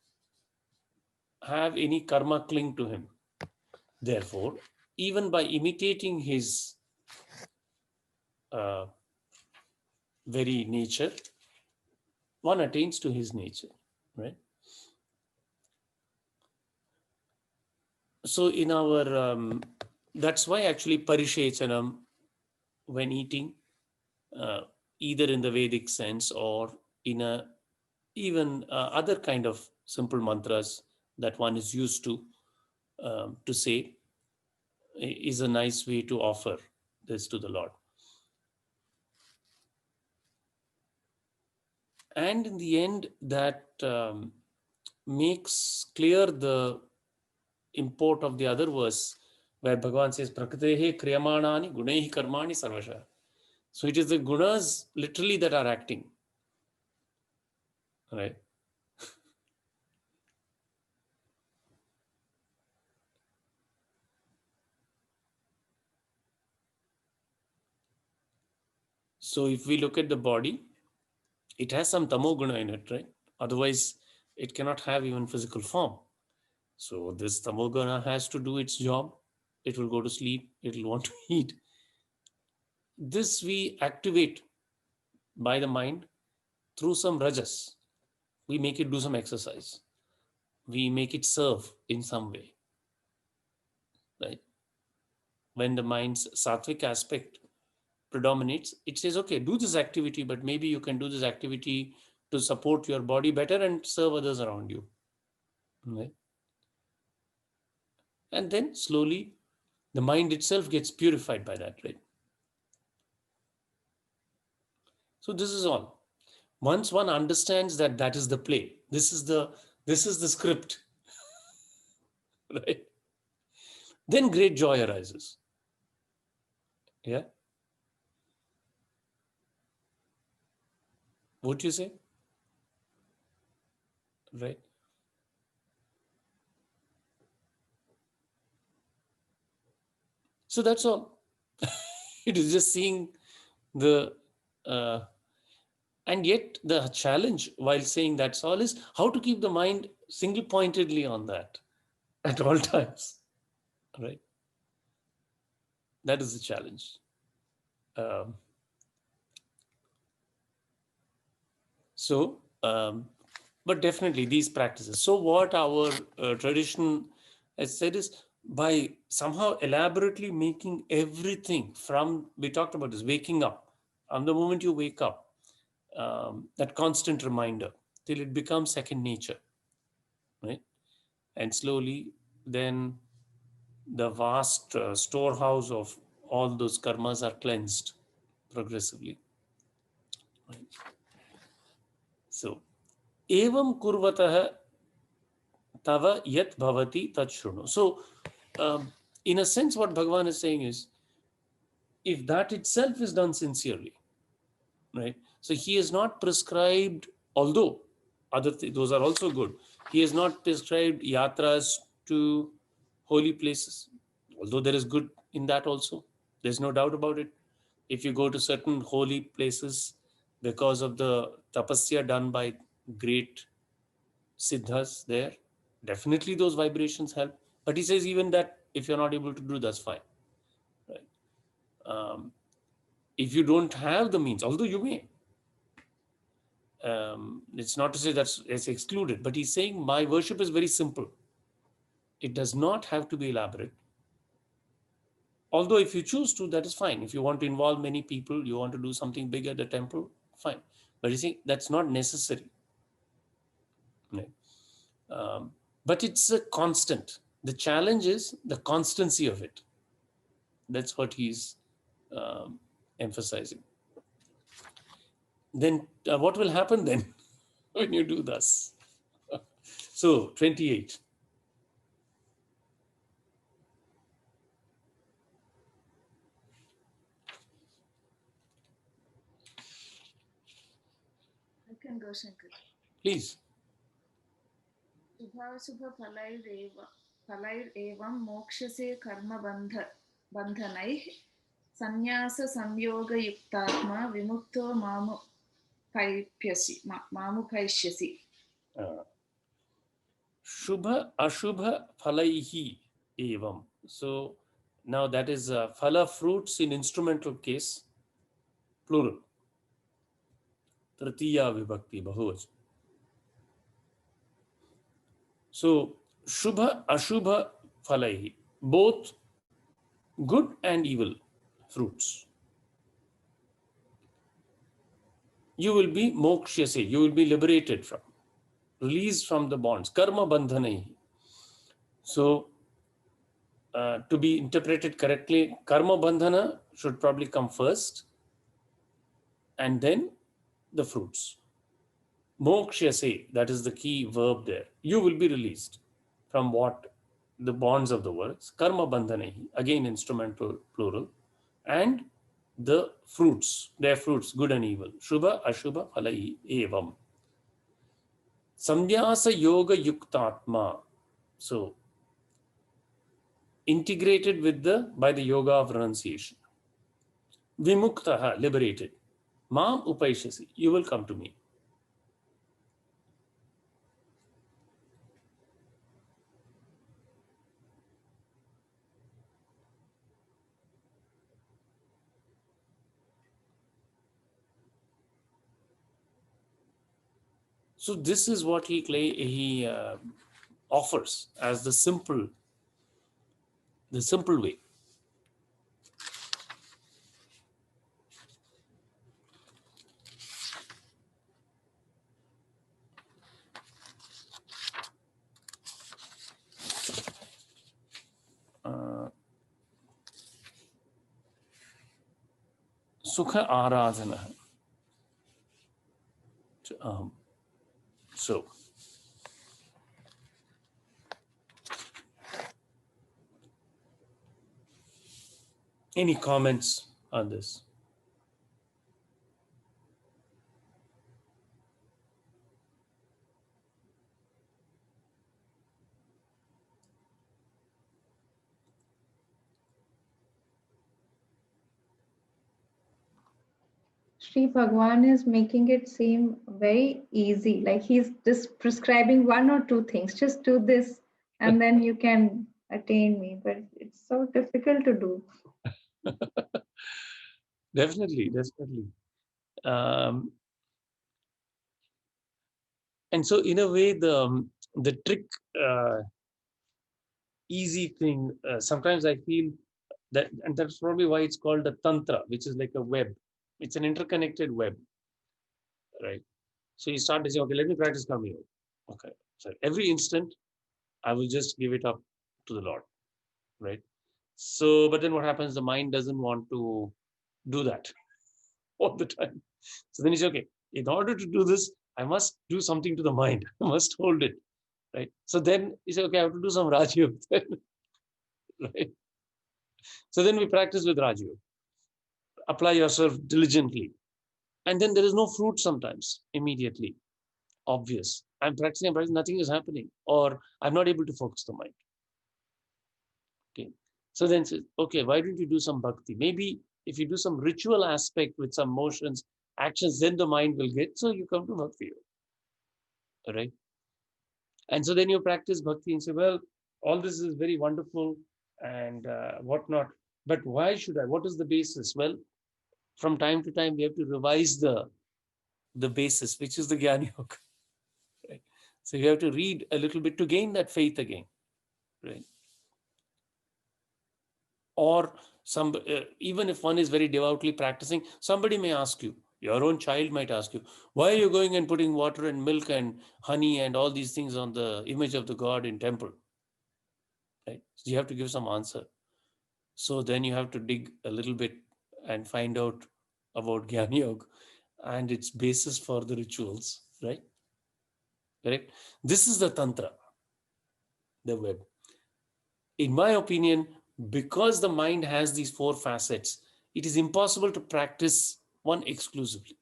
have any karma cling to him. Therefore, even by imitating his very nature, one attains to his nature, right? So in our, that's why actually parishechanam, when eating, either in the Vedic sense or in a even other kind of simple mantras that one is used to say, is a nice way to offer this to the Lord. And in the end, that makes clear the import of the other verse where Bhagavan says, Prakritehe kriyamanani gunehi karmani sarvasha. So it is the gunas literally that are acting, right? So if we look at the body, it has some tamoguna in it, right? Otherwise, it cannot have even physical form. So this tamoguna has to do its job. It will go to sleep. It will want to eat. This we activate by the mind through some rajas. We make it do some exercise. We make it serve in some way, right? When the mind's sattvic aspect predominates, it says, okay, do this activity, but maybe you can do this activity to support your body better and serve others around you, right? And then slowly the mind itself gets purified by that, right? So this is all. Once one understands that that is the play, this is the script, right? Then great joy arises. Yeah. What you say? Right. So that's all. It is just seeing the and yet the challenge while saying that's all is how to keep the mind single-pointedly on that at all times, right? That is the challenge. But definitely these practices. So what our tradition has said is, by somehow elaborately making everything from, we talked about this, waking up, from the moment you wake up, that constant reminder till it becomes second nature, right? And slowly then the vast storehouse of all those karmas are cleansed progressively. Right? So, evam kurvatah tava yat bhavati tat shrunu. So, in a sense, what Bhagavan is saying is, if that itself is done sincerely, right? So he has not prescribed, although those are also good. He has not prescribed yatras to holy places, although there is good in that also. There's no doubt about it. If you go to certain holy places because of the tapasya done by great siddhas there. Definitely those vibrations help. But he says even that if you're not able to do, that's fine. Right? If you don't have the means, although you may, it's not to say that's it's excluded, but he's saying my worship is very simple. It does not have to be elaborate. Although if you choose to, that is fine. If you want to involve many people, you want to do something big at the temple, fine. But you see, that's not necessary. Right? But it's a constant. The challenge is the constancy of it. That's what he's emphasizing. Then what will happen then when you do thus? So 28. I can go, Shankar. Please. फलैरेवं मोक्षसे कर्मबन्धनैः संन्याससंयोगयुक्तात्मा विमुक्तो मामुपैष्यसि. Shubha Ashubha Phalaihi Evam. So now that is phala, fruits in instrumental case, plural. Tritiya Vibhakti, Bahuvach. So Shubha Ashubha Phalaihi, both good and evil fruits. You will be mokshyase, you will be liberated from, released from the bonds, karma bandhanaihi. So to be interpreted correctly, karma bandhana should probably come first and then the fruits. Mokshyase, that is the key verb there. You will be released from what? The bonds of the words. Karma bandhanehi, again instrumental plural. And the fruits, their fruits, good and evil. Shubha, Ashubha, Phalai, Evam. Samyasa Yoga Yuktatma. So, integrated with by the yoga of renunciation. Vimuktaha, liberated. Mam Upaishasi, you will come to me. So this is what he offers as the simple way. Sukha Aradhana. So, any comments on this? Sri Bhagwan is making it seem very easy, like he's just prescribing one or two things. Just do this and then you can attain me. But it's so difficult to do. Definitely. And so in a way, the trick, easy thing, sometimes I feel that, and that's probably why it's called a tantra, which is like a web. It's an interconnected web, right? So you start to say, okay, let me practice Karma Yoga. Okay, so every instant, I will just give it up to the Lord, right? So, but then what happens? The mind doesn't want to do that all the time. So then you say, okay, in order to do this, I must do something to the mind. I must hold it, right? So then you say, okay, I have to do some Raj Yoga, right? So then we practice with Raj Yoga. Apply yourself diligently. And then there is no fruit sometimes immediately. Obvious. I'm practicing, nothing is happening. Or I'm not able to focus the mind. Okay. So then says, okay, why don't you do some bhakti? Maybe if you do some ritual aspect with some motions, actions, then the mind will get, so you come to bhakti yoga. All right. And so then you practice bhakti and say, well, all this is very wonderful and whatnot, but why should I? What is the basis? Well, from time to time, we have to revise the basis, which is the Jnana Yoga. Right? So you have to read a little bit to gain that faith again, right? Or even if one is very devoutly practicing, somebody may ask you, your own child might ask you, why are you going and putting water and milk and honey and all these things on the image of the god in temple? Right? So you have to give some answer. So then you have to dig a little bit and find out about Jnana Yoga and its basis for the rituals, right? Correct? This is the Tantra, the web. In my opinion, because the mind has these four facets, it is impossible to practice one exclusively.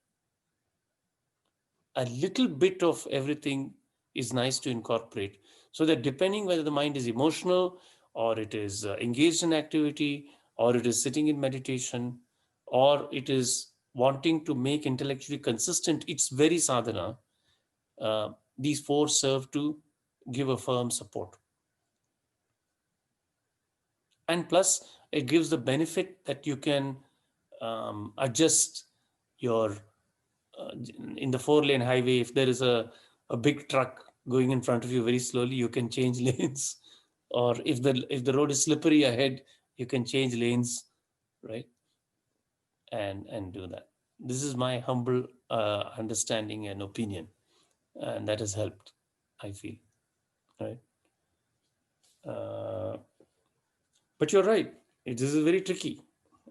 A little bit of everything is nice to incorporate, so that depending whether the mind is emotional or it is engaged in activity or it is sitting in meditation or it is wanting to make intellectually consistent its very sadhana, these four serve to give a firm support. And plus, it gives the benefit that you can adjust your in the 4-lane highway. If there is a big truck going in front of you very slowly, you can change lanes. Or if the road is slippery ahead, you can change lanes, right? And do that. This is my humble understanding and opinion, and that has helped, I feel, right? But you're right. This is very tricky.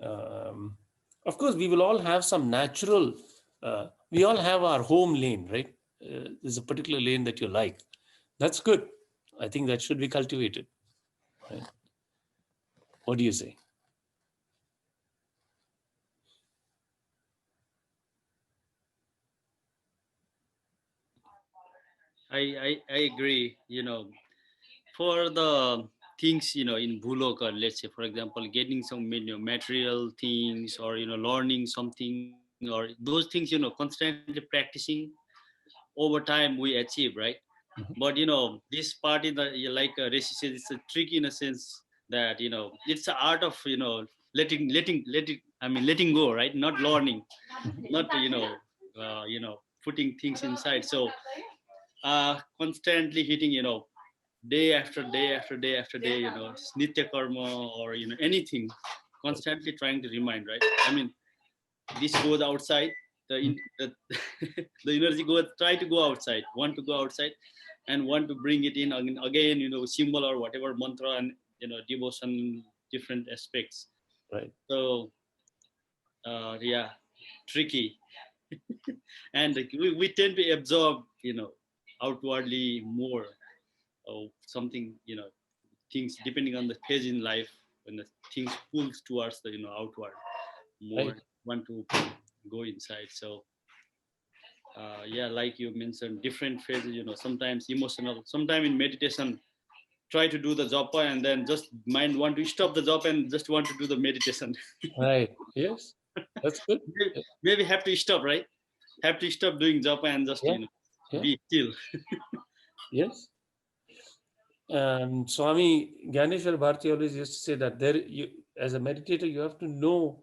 Of course, we will all have some natural, we all have our home lane, right? There's a particular lane that you like. That's good. I think that should be cultivated. Right? What do you say? I agree. For the things in Bhuloka, let's say for example, getting some material things or learning something or those things constantly practicing over time we achieve, right? Mhm. But this part in the like Rishi says, it's a trick in a sense that it's the art of letting go, right? Not learning, not putting things inside. So constantly hitting day after day after day after day, nitya karma or anything, constantly trying to remind, right? I mean, this goes outside, the the energy goes, try to go outside, want to go outside and want to bring it in again, symbol or whatever mantra and devotion, different aspects. Right. So yeah, tricky. And we tend to absorb outwardly more or something, things depending on the phase in life, when the things pulls towards the outward more, Right. want to go inside. So yeah, like you mentioned, different phases, sometimes emotional, sometimes in meditation try to do the japa and then just mind want to stop the job and just want to do the meditation. Right. Yes. That's good. Maybe have to stop, right? Have to stop doing japa and just Yeah. Yeah. be still. Yes. Swami Gyaneshwar Bharti always used to say that as a meditator, you have to know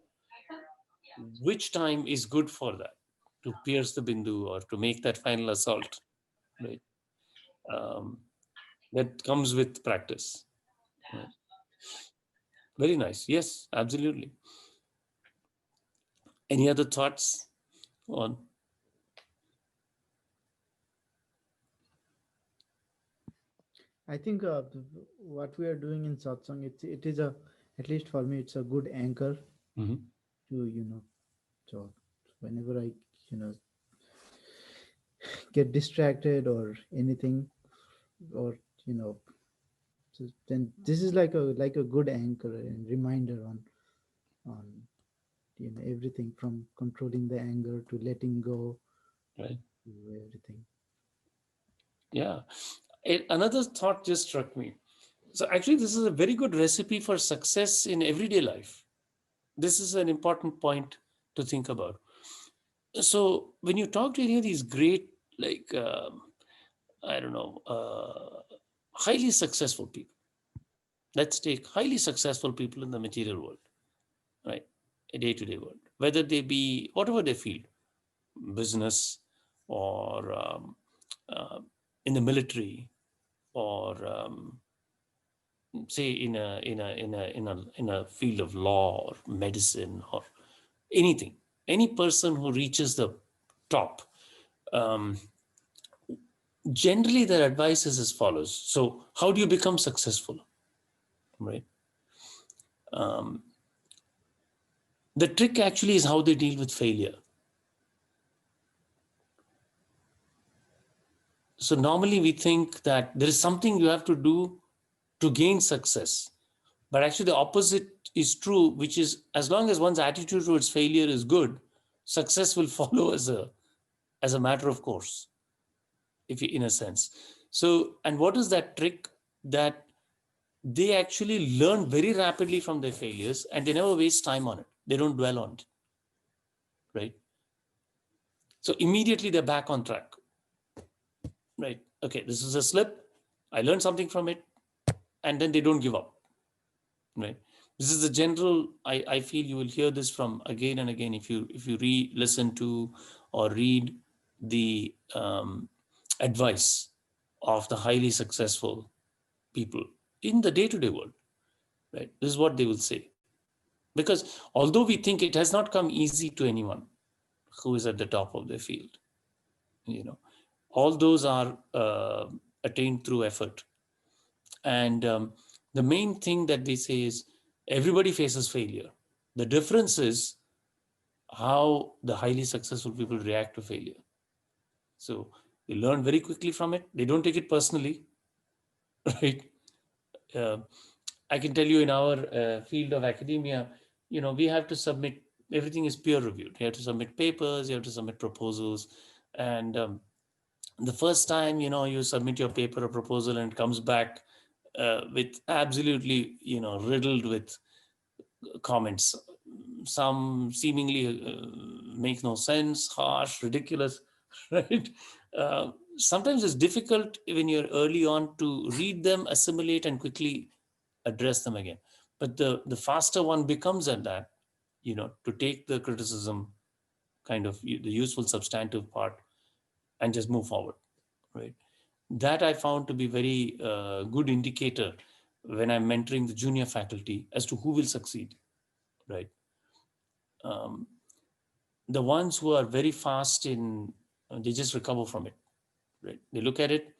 which time is good for that, to pierce the bindu or to make that final assault, right? Um, that comes with practice. Right? Very nice. Yes, absolutely. Any other thoughts on? I think what we are doing in satsang, it is a, at least for me, it's a good anchor Mhm. to so whenever I you know get distracted or anything, or you know so then this is like a good anchor and reminder on everything from controlling the anger to letting go Right. to everything. Yeah. Another thought just struck me. So actually, this is a very good recipe for success in everyday life. This is an important point to think about. So when you talk to any of these great, like I don't know, highly successful people. Let's take highly successful people in the material world, right? A day-to-day world, whether they be whatever they field, business or uh, in the military or say in a field of law or medicine or anything. Any person who reaches the top, um, generally their advice is as follows. So how do you become successful, right? The trick actually is how they deal with failure. So normally we think that there is something you have to do to gain success, but actually the opposite is true, which is as long as one's attitude towards failure is good, success will follow as a matter of course, if you, in a sense. So, and what is that trick? That they actually learn very rapidly from their failures and they never waste time on it. They don't dwell on it, right? So immediately they're back on track, right? Okay, this is a slip. I learned something from it, and then they don't give up, right? This is the general. I feel you will hear this from again and again if you listen to or read the advice of the highly successful people in the day-to-day world, right? This is what they will say. Because although we think it has not come easy to anyone who is at the top of their field, all those are attained through effort. And the main thing that they say is everybody faces failure. The difference is how the highly successful people react to failure. So they learn very quickly from it. They don't take it personally, right? I can tell you in our field of academia, we have to submit, everything is peer reviewed. You have to submit papers, you have to submit proposals. And the first time, you submit your paper or proposal and it comes back with absolutely, riddled with comments. Some seemingly make no sense, harsh, ridiculous, right? Sometimes it's difficult when you're early on to read them, assimilate, and quickly address them again. But the faster one becomes at that, to take the criticism, kind of the useful substantive part, and just move forward, right? That I found to be very good indicator when I'm mentoring the junior faculty as to who will succeed, right? The ones who are very fast in, they just recover from it, right? They look at it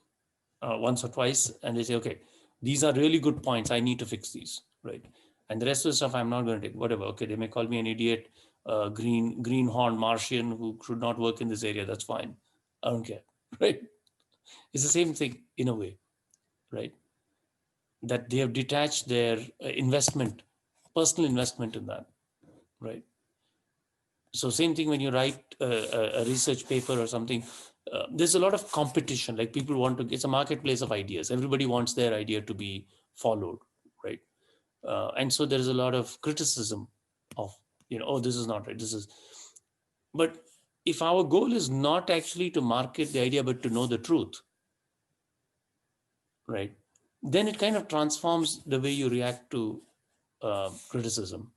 once or twice and they say, okay, these are really good points. I need to fix these, right? And the rest of the stuff I'm not going to take, whatever. Okay, they may call me an idiot, greenhorn Martian who should not work in this area. That's fine. I don't care, right? It's the same thing in a way, right? That they have detached their investment, personal investment in that, right? So same thing when you write a research paper or something, there's a lot of competition. Like people want to, it's a marketplace of ideas. Everybody wants their idea to be followed, right? And so there is a lot of criticism of, oh, this is not right. This is, but if our goal is not actually to market the idea, but to know the truth, right? Then it kind of transforms the way you react to criticism.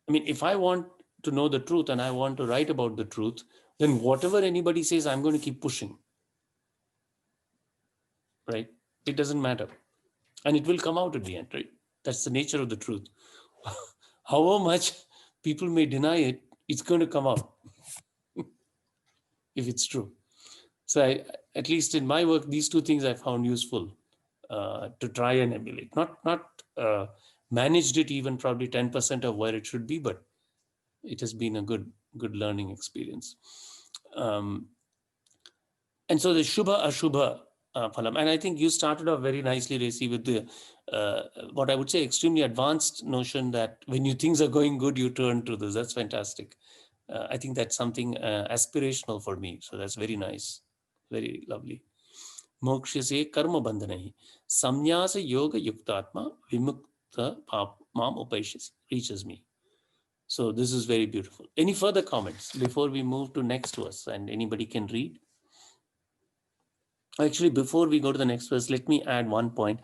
I mean, if I want to know the truth and I want to write about the truth, then whatever anybody says, I'm going to keep pushing, right? It doesn't matter. And it will come out at the end, right? That's the nature of the truth. However much people may deny it, it's going to come out if it's true. So at least in my work, these two things I found useful to try and emulate. Not managed it even probably 10% of where it should be, but it has been a good learning experience. And so the Shubha Ashubha Phalam, and I think you started off very nicely, Resi, with the what I would say extremely advanced notion that when things are going good, you turn to this. That's fantastic. I think that's something aspirational for me. So that's very nice, very lovely. Mokshase karma bandhanahi samnyasa yoga yuktatma vimukta mam upaishasi, reaches me. So this is very beautiful. Any further comments before we move to next verse? And anybody can read. Actually, before we go to the next verse, let me add one point.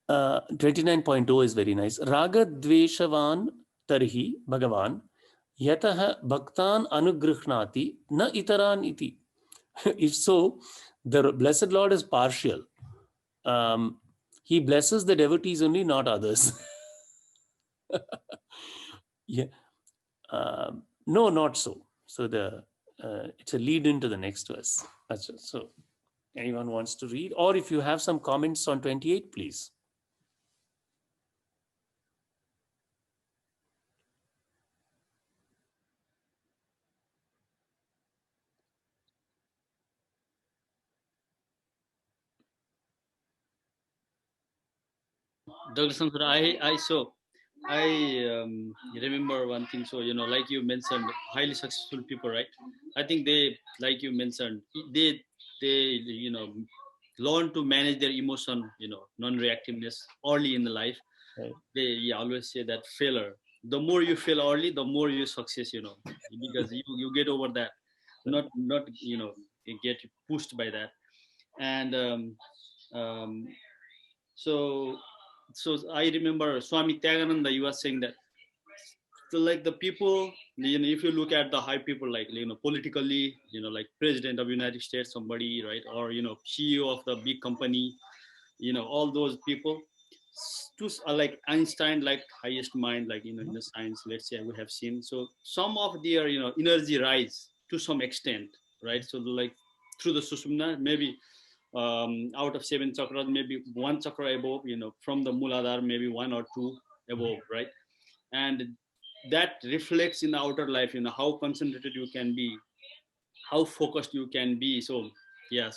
29.0 is very nice. Raga dveshavan tarhi bhagavan yatah bhaktan anugrihnati na itaran iti. If so, the blessed Lord is partial. He blesses the devotees only, not others. Yeah. No, not so. So it's a lead into the next verse. So anyone wants to read, or if you have some comments on 28, please. Dr. Sankara, I remember one thing. So, like you mentioned, highly successful people, right? I think they, like you mentioned, they learn to manage their emotion, non-reactiveness early in the life. Right. They always say that failure. The more you fail early, the more you success, because you get over that, not you get pushed by that, and so I remember Swami Tyagananda, you were saying that, so like the people, if you look at the high people, like politically, like President of United States, somebody, right, or CEO of the big company, all those people, like Einstein, like highest mind, like in the science, let's say, I would have seen. So some of their energy rise to some extent, right? So like through the Sushumna, maybe out of 7 chakras, maybe 1 chakra above, from the Muladhara, maybe 1 or 2 above, right? And that reflects in the outer life, how concentrated you can be, how focused you can be. So yeah,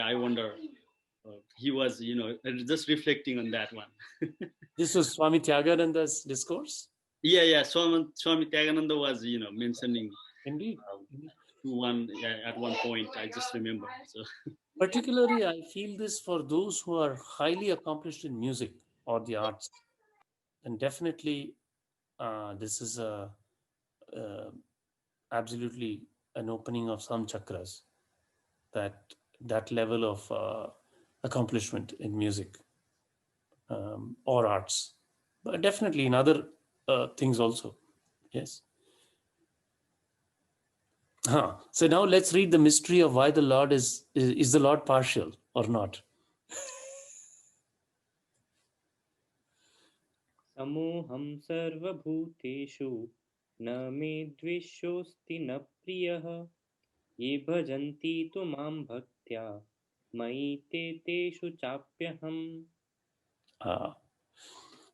I wonder, he was, just reflecting on that one. This was Swami Tyagananda's discourse? Yeah. Swami Tyagananda was, mentioning Indeed. at one point, I just remember. So Particularly, I feel this for those who are highly accomplished in music or the arts. And definitely, this is absolutely an opening of some chakras, that level of accomplishment in music or arts, but definitely in other things also. Yes. So now let's read the mystery of why the Lord is the Lord partial or not. समोऽहं सर्वभूतेषु न मे द्वेष्योऽस्ति न प्रियः ये भजन्ति तु मां भक्त्या मयि ते तेषु चाप्यहम्.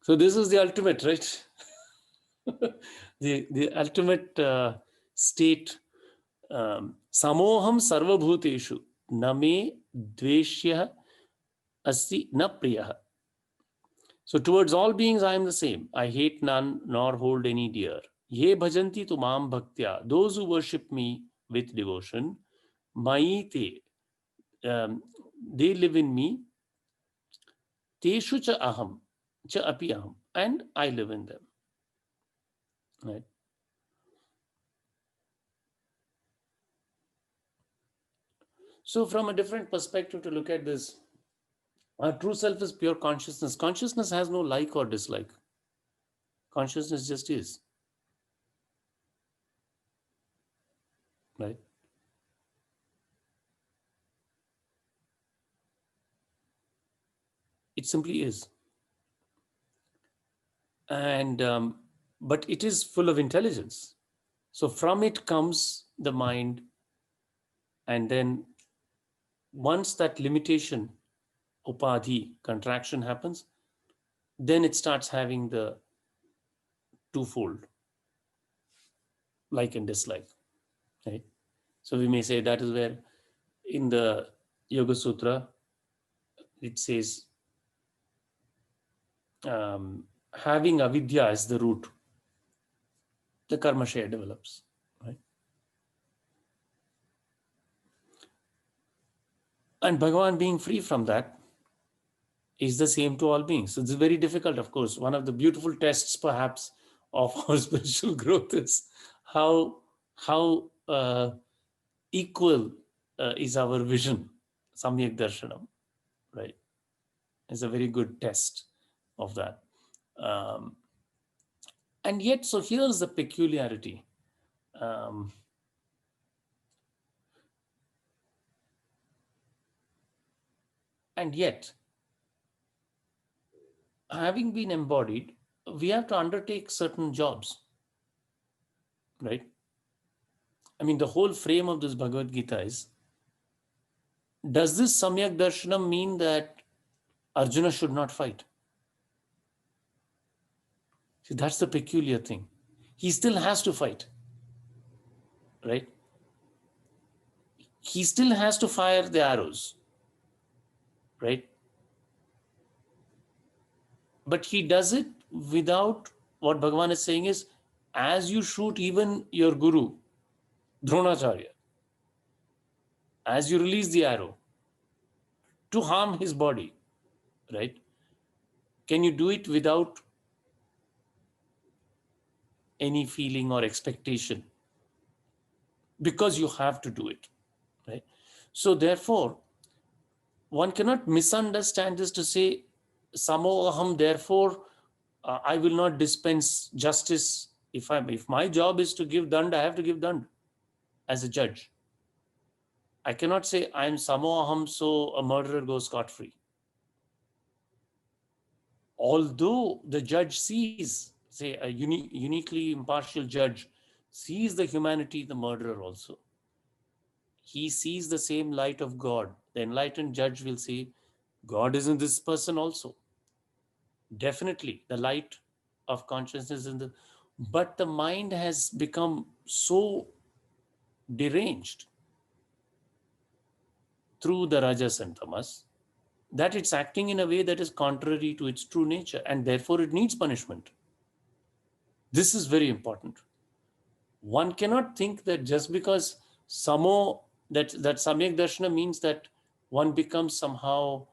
So this is the ultimate, right? the ultimate state. Samoham sarvabhuteshu na me dveshyah asti na priyah. So towards all beings I am the same. I hate none nor hold any dear. Ye bhajanti tu mam bhaktya. Those who worship me with devotion, mayi te, they live in me. Teshu cha aham, cha api aham, and I live in them. Right. So from a different perspective to look at this, our true self is pure consciousness. Consciousness has no like or dislike. Consciousness just is. Right? It simply is. And but it is full of intelligence. So from it comes the mind, and then once that limitation, upadhi, contraction happens, then it starts having the twofold, like and dislike. Right? So we may say that is where in the Yoga Sutra it says having avidya as the root, the karma share develops. Right? And Bhagavan being free from that is the same to all beings. So it's very difficult, of course. One of the beautiful tests, perhaps, of our spiritual growth is how equal is our vision, Samyak Darshanam, right? Is a very good test of that. And yet, so here's the peculiarity. And yet, having been embodied, we have to undertake certain jobs, right? I mean, the whole frame of this Bhagavad Gita is, does this Samyak Darshanam mean that Arjuna should not fight? See, that's the peculiar thing. He still has to fight, right? He still has to fire the arrows, right? But he does it without, what Bhagavan is saying is, as you shoot even your guru, Dronacharya, as you release the arrow to harm his body, right? Can you do it without any feeling or expectation? Because you have to do it, right? So therefore, one cannot misunderstand this to say, Samo aham, therefore, I will not dispense justice. If my job is to give dand, I have to give dand as a judge. I cannot say I am Samo aham, so a murderer goes scot-free. Although the judge sees, say a uniquely impartial judge sees the humanity of the murderer also. He sees the same light of God. The enlightened judge will say, God is in this person also. Definitely, the light of consciousness in the, but the mind has become so deranged through the rajas and tamas that it's acting in a way that is contrary to its true nature, and therefore it needs punishment. This is very important. One cannot think that just because that Samyak Darshana means that one becomes somehow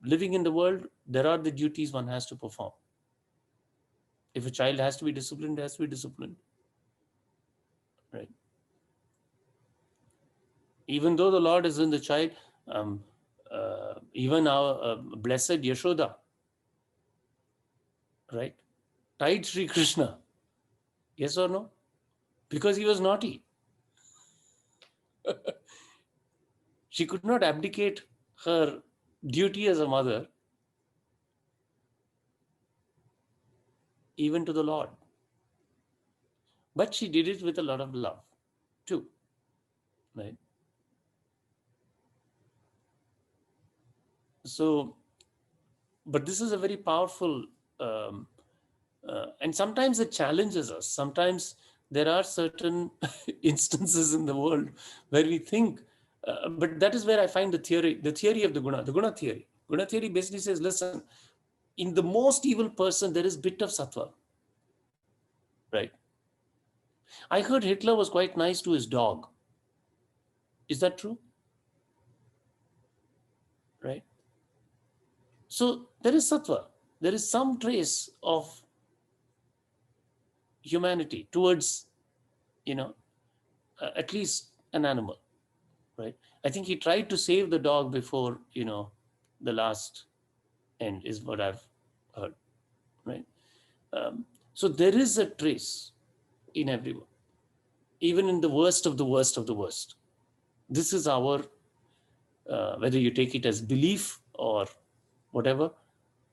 living in the world. There are the duties one has to perform. If a child has to be disciplined, it has to be disciplined, right? Even though the Lord is in the child, even our blessed Yashoda, right, tied Sri Krishna, yes or no? Because he was naughty. She could not abdicate her duty as a mother even to the Lord. But she did it with a lot of love too, right? So, but this is a very powerful, and sometimes it challenges us. Sometimes there are certain instances in the world where we think, but that is where I find the theory of the guna theory. Guna theory basically says, listen, in the most evil person, there is bit of sattva, right? I heard Hitler was quite nice to his dog. Is that true? Right? So there is sattva. There is some trace of humanity towards, at least an animal, right? I think he tried to save the dog before, the last end is what I've heard, right? So there is a trace in everyone, even in the worst of the worst of the worst. This is our, whether you take it as belief or whatever,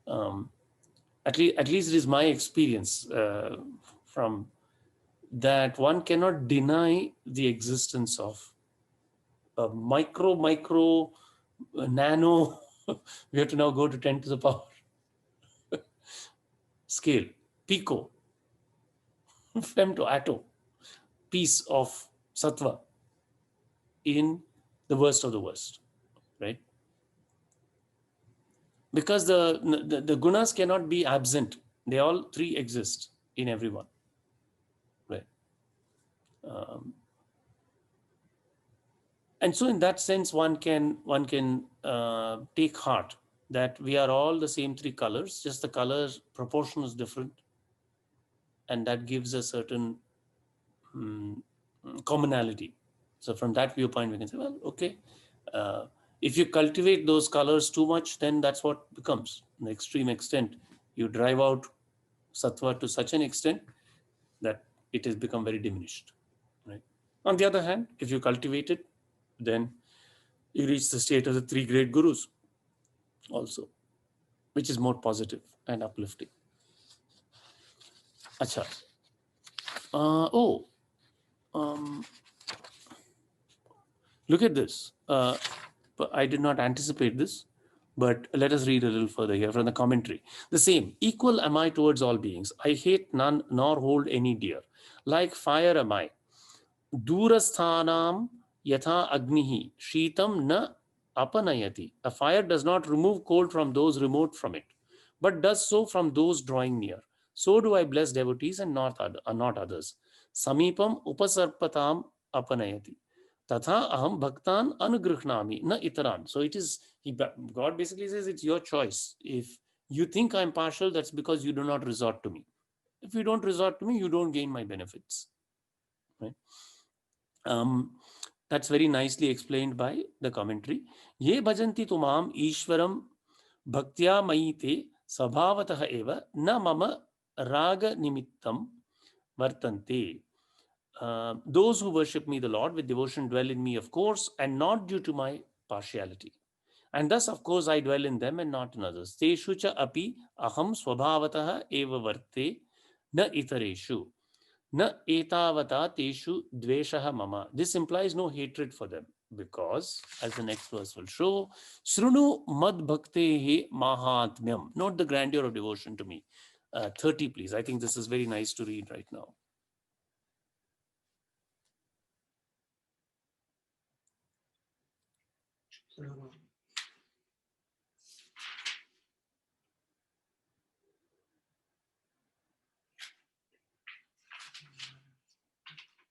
at least it is my experience from that one cannot deny the existence of a micro, nano, we have to now go to 10 to the power scale, pico, femto, atom, piece of sattva in the worst of the worst, right? Because the gunas cannot be absent. They all three exist in everyone, right? And so in that sense, one can take heart that we are all the same three colors, just the color proportion is different. And that gives a certain commonality So from that viewpoint, we can say, well, okay, if you cultivate those colors too much, then that's what becomes. In the extreme extent, you drive out sattva to such an extent that it has become very diminished. Right. On the other hand, if you cultivate it, then you reach the state of the three great gurus also, which is more positive and uplifting. Acha. Look at this. I did not anticipate this, but let us read a little further here from the commentary. The same, equal am I towards all beings. I hate none nor hold any dear. Like fire am I. Durasthanam yatha agnihi sheetam na apanayati. A fire does not remove cold from those remote from it, but does so from those drawing near. So do I bless devotees and not others. Samipam upasarpatam apanayati. Tatha aham bhaktan anugrihnami na itaran. So it is, God basically says it's your choice. If you think I'm partial, that's because you do not resort to me. If you don't resort to me, you don't gain my benefits. Right? That's very nicely explained by the commentary. Ye bhajanti tumam ishwaram bhaktya mayite sabhavatah eva na mama raga nimittam vartante. Those who worship me, the Lord, with devotion dwell in me, of course, and not due to my partiality. And thus, of course, I dwell in them and not in others. Teshu cha api aham swabhavatah eva varte na itareshu. Na etavata teshu dveshaha mama. This implies no hatred for them, because, as the next verse will show, srunu mad bhaktehe mahatmyam. Note the grandeur of devotion to me. 30, please. I think this is very nice to read right now.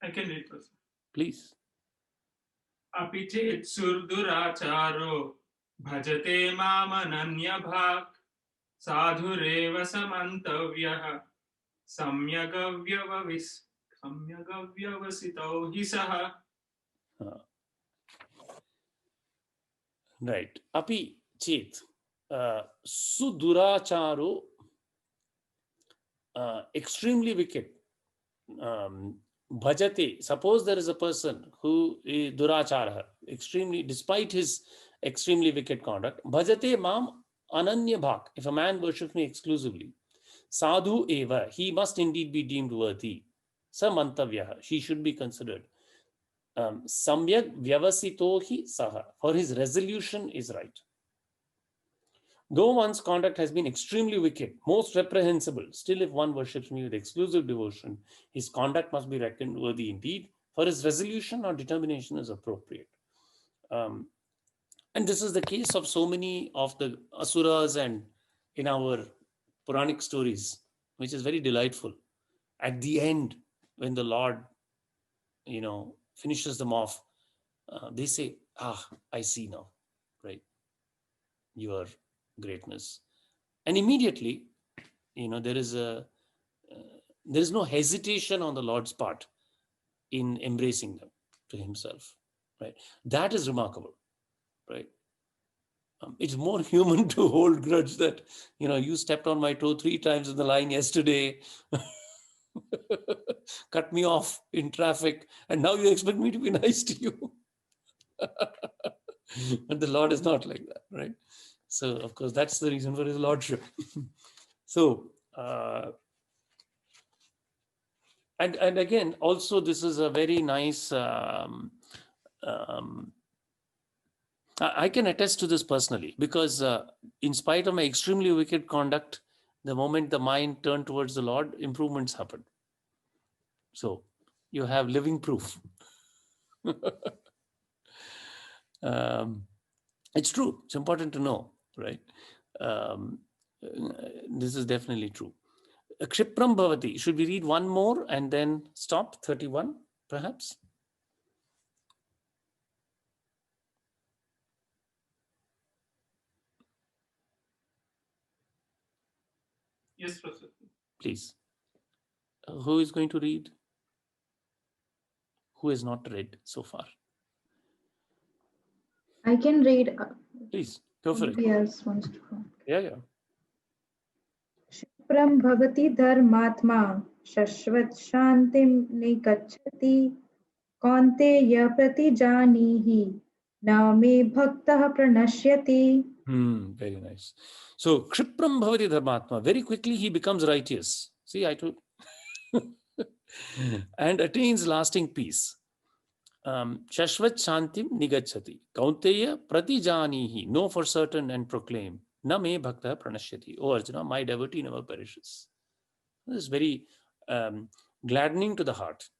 I can read this. Please. अपि चेत् सुर्दुराचारो भजते मामनन्यभाक् साधुरेव समन्तव्यः सम्यगव्यवसितौ हि सः. Right. Api chet suduracharo, extremely wicked. Bhajate. Suppose there is a person who is durachara, extremely, despite his extremely wicked conduct. Bhajate mam ananya bhak. If a man worships me exclusively, sadhu eva, he must indeed be deemed worthy. Samantavyaha, he should be considered. Samyak vyavasito hi saha, for his resolution is right. Though one's conduct has been extremely wicked, most reprehensible, still if one worships me with exclusive devotion, his conduct must be reckoned worthy indeed, for his resolution or determination is appropriate. And this is the case of so many of the asuras and in our Puranic stories, which is very delightful. At the end, when the Lord, finishes them off, they say, I see now, right? Your greatness. And immediately, there is no hesitation on the Lord's part in embracing them to himself, right? That is remarkable, right? It's more human to hold grudge that, you stepped on my toe 3 times in the line yesterday, cut me off in traffic, and now you expect me to be nice to you. And the Lord is not like that, right? So, of course, that's the reason for his lordship. So, and again, also, this is a very nice, I can attest to this personally, because in spite of my extremely wicked conduct, the moment the mind turned towards the Lord, improvements happened. So, you have living proof. It's true. It's important to know, right? This is definitely true. Kshipram bhavati. Should we read one more and then stop? 31, perhaps? Yes, Professor. Please. Who is going to read? Who has not read so far? I can read. Please, go for it. Somebody else wants to go. Yeah. क्षिप्रं भवति धर्मात्मा शश्वत् शान्तिं निगच्छति कौन्तेय प्रतिजानीहि न मे भक्तः प्रणश्यति. Very nice. So, Kshipram Bhavati Dharmatma, very quickly he becomes righteous. See, I told. And attains lasting peace. Shashvat Shantim Nigachati. Kaunteya Pratijanihi. Know for certain and proclaim. Na me bhakta pranashyati. Oh Arjuna, my devotee never perishes. This is very gladdening to the heart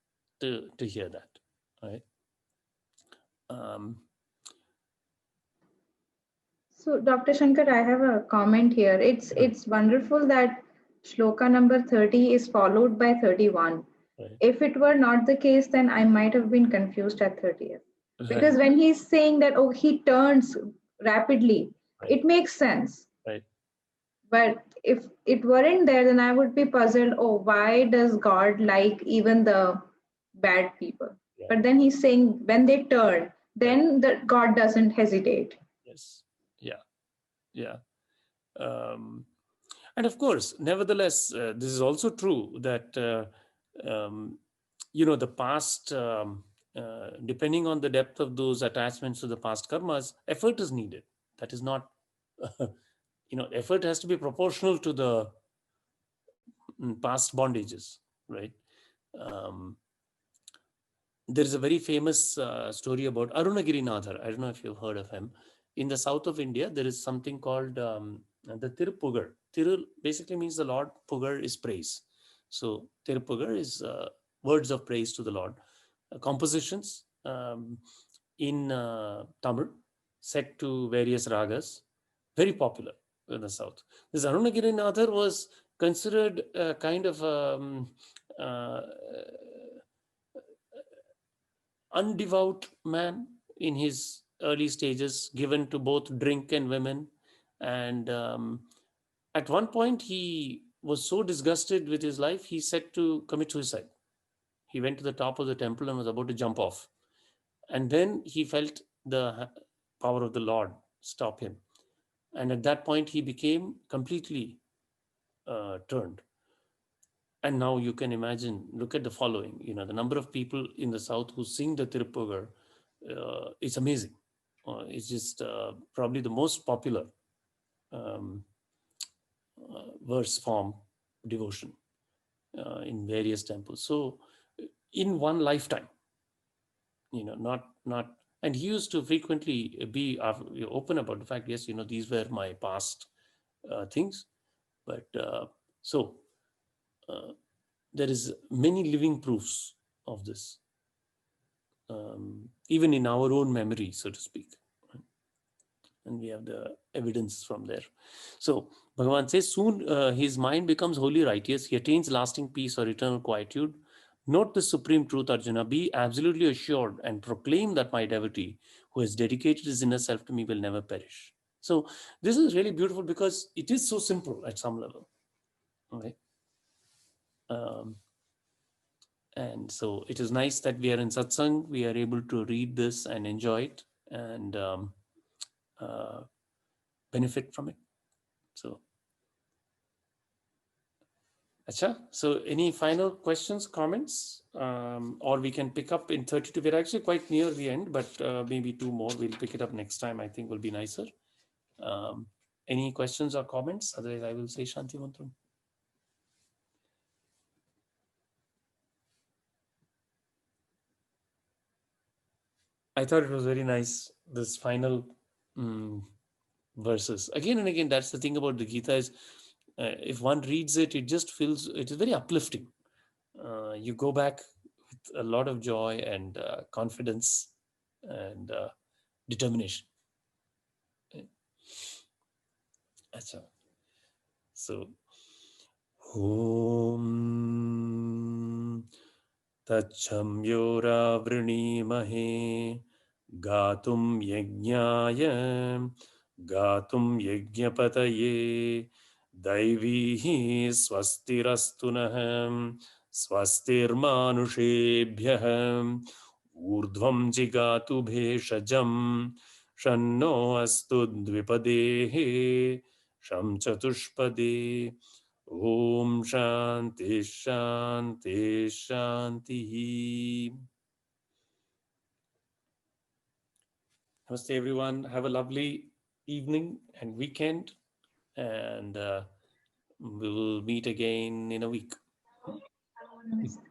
to hear that. Right? So, Dr. Shankar, I have a comment here. It's wonderful that shloka number 30 is followed by 31. Right. If it were not the case, then I might have been confused at 30th. Because when he's saying that, oh, he turns rapidly, Right. it makes sense. Right. But if it weren't there, then I would be puzzled, oh, why does God like even the bad people? Yeah. But then he's saying when they turn, then the God doesn't hesitate. Yes. Yeah. And of course, nevertheless, this is also true that, the past, depending on the depth of those attachments to the past karmas, effort is needed. That is not, effort has to be proportional to the past bondages, right? There is a very famous story about Arunagirinathar. I don't know if you've heard of him. In the south of India, there is something called the Tiruppugar. Tiru basically means the Lord. Pugar is praise. So Tiruppugar is words of praise to the Lord. Compositions in Tamil, set to various ragas, very popular in the south. This Arunagirinathar was considered a kind of undevout man in his early stages, given to both drink and women. And at one point, he was so disgusted with his life, he said to commit suicide. He went to the top of the temple and was about to jump off. And then he felt the power of the Lord stop him. And at that point, he became completely turned. And now you can imagine, look at the following, the number of people in the south who sing the Tiruppugar, it's amazing. It's just probably the most popular verse form devotion in various temples. So in one lifetime, not, and he used to frequently be open about the fact, yes, these were my past things. But there is many living proofs of this, even in our own memory, so to speak. And we have the evidence from there. So Bhagavan says, soon his mind becomes wholly righteous. He attains lasting peace or eternal quietude. Note the supreme truth, Arjuna. Be absolutely assured and proclaim that my devotee who has dedicated his inner self to me will never perish. So this is really beautiful because it is so simple at some level. Okay. And so it is nice that we are in satsang. We are able to read this and enjoy it and benefit from it. So, Acha. So any final questions, comments, or we can pick up in 32. We're actually quite near the end, but maybe two more. We'll pick it up next time. I think will be nicer. Any questions or comments? Otherwise, I will say Shanti Mantram. I thought it was very nice, this final verses. Again and again, that's the thing about the Gita is, if one reads it, it just feels, it is very uplifting. You go back with a lot of joy and confidence and determination. So, Om Tachamyora Vrinimahe Gatum Yajnaya Gatum Yajnapataye Daivihi Swastirastunaham Swastirmanushebhyaham Urdhvam Jigatu Bheshajam शन्नो अस्तु द्विपदेः शं चतुष्पदे ॐ शान्ति शान्ति शान्तिः Namaste everyone. Have a lovely evening and weekend, and we will meet again in a week. Namaste.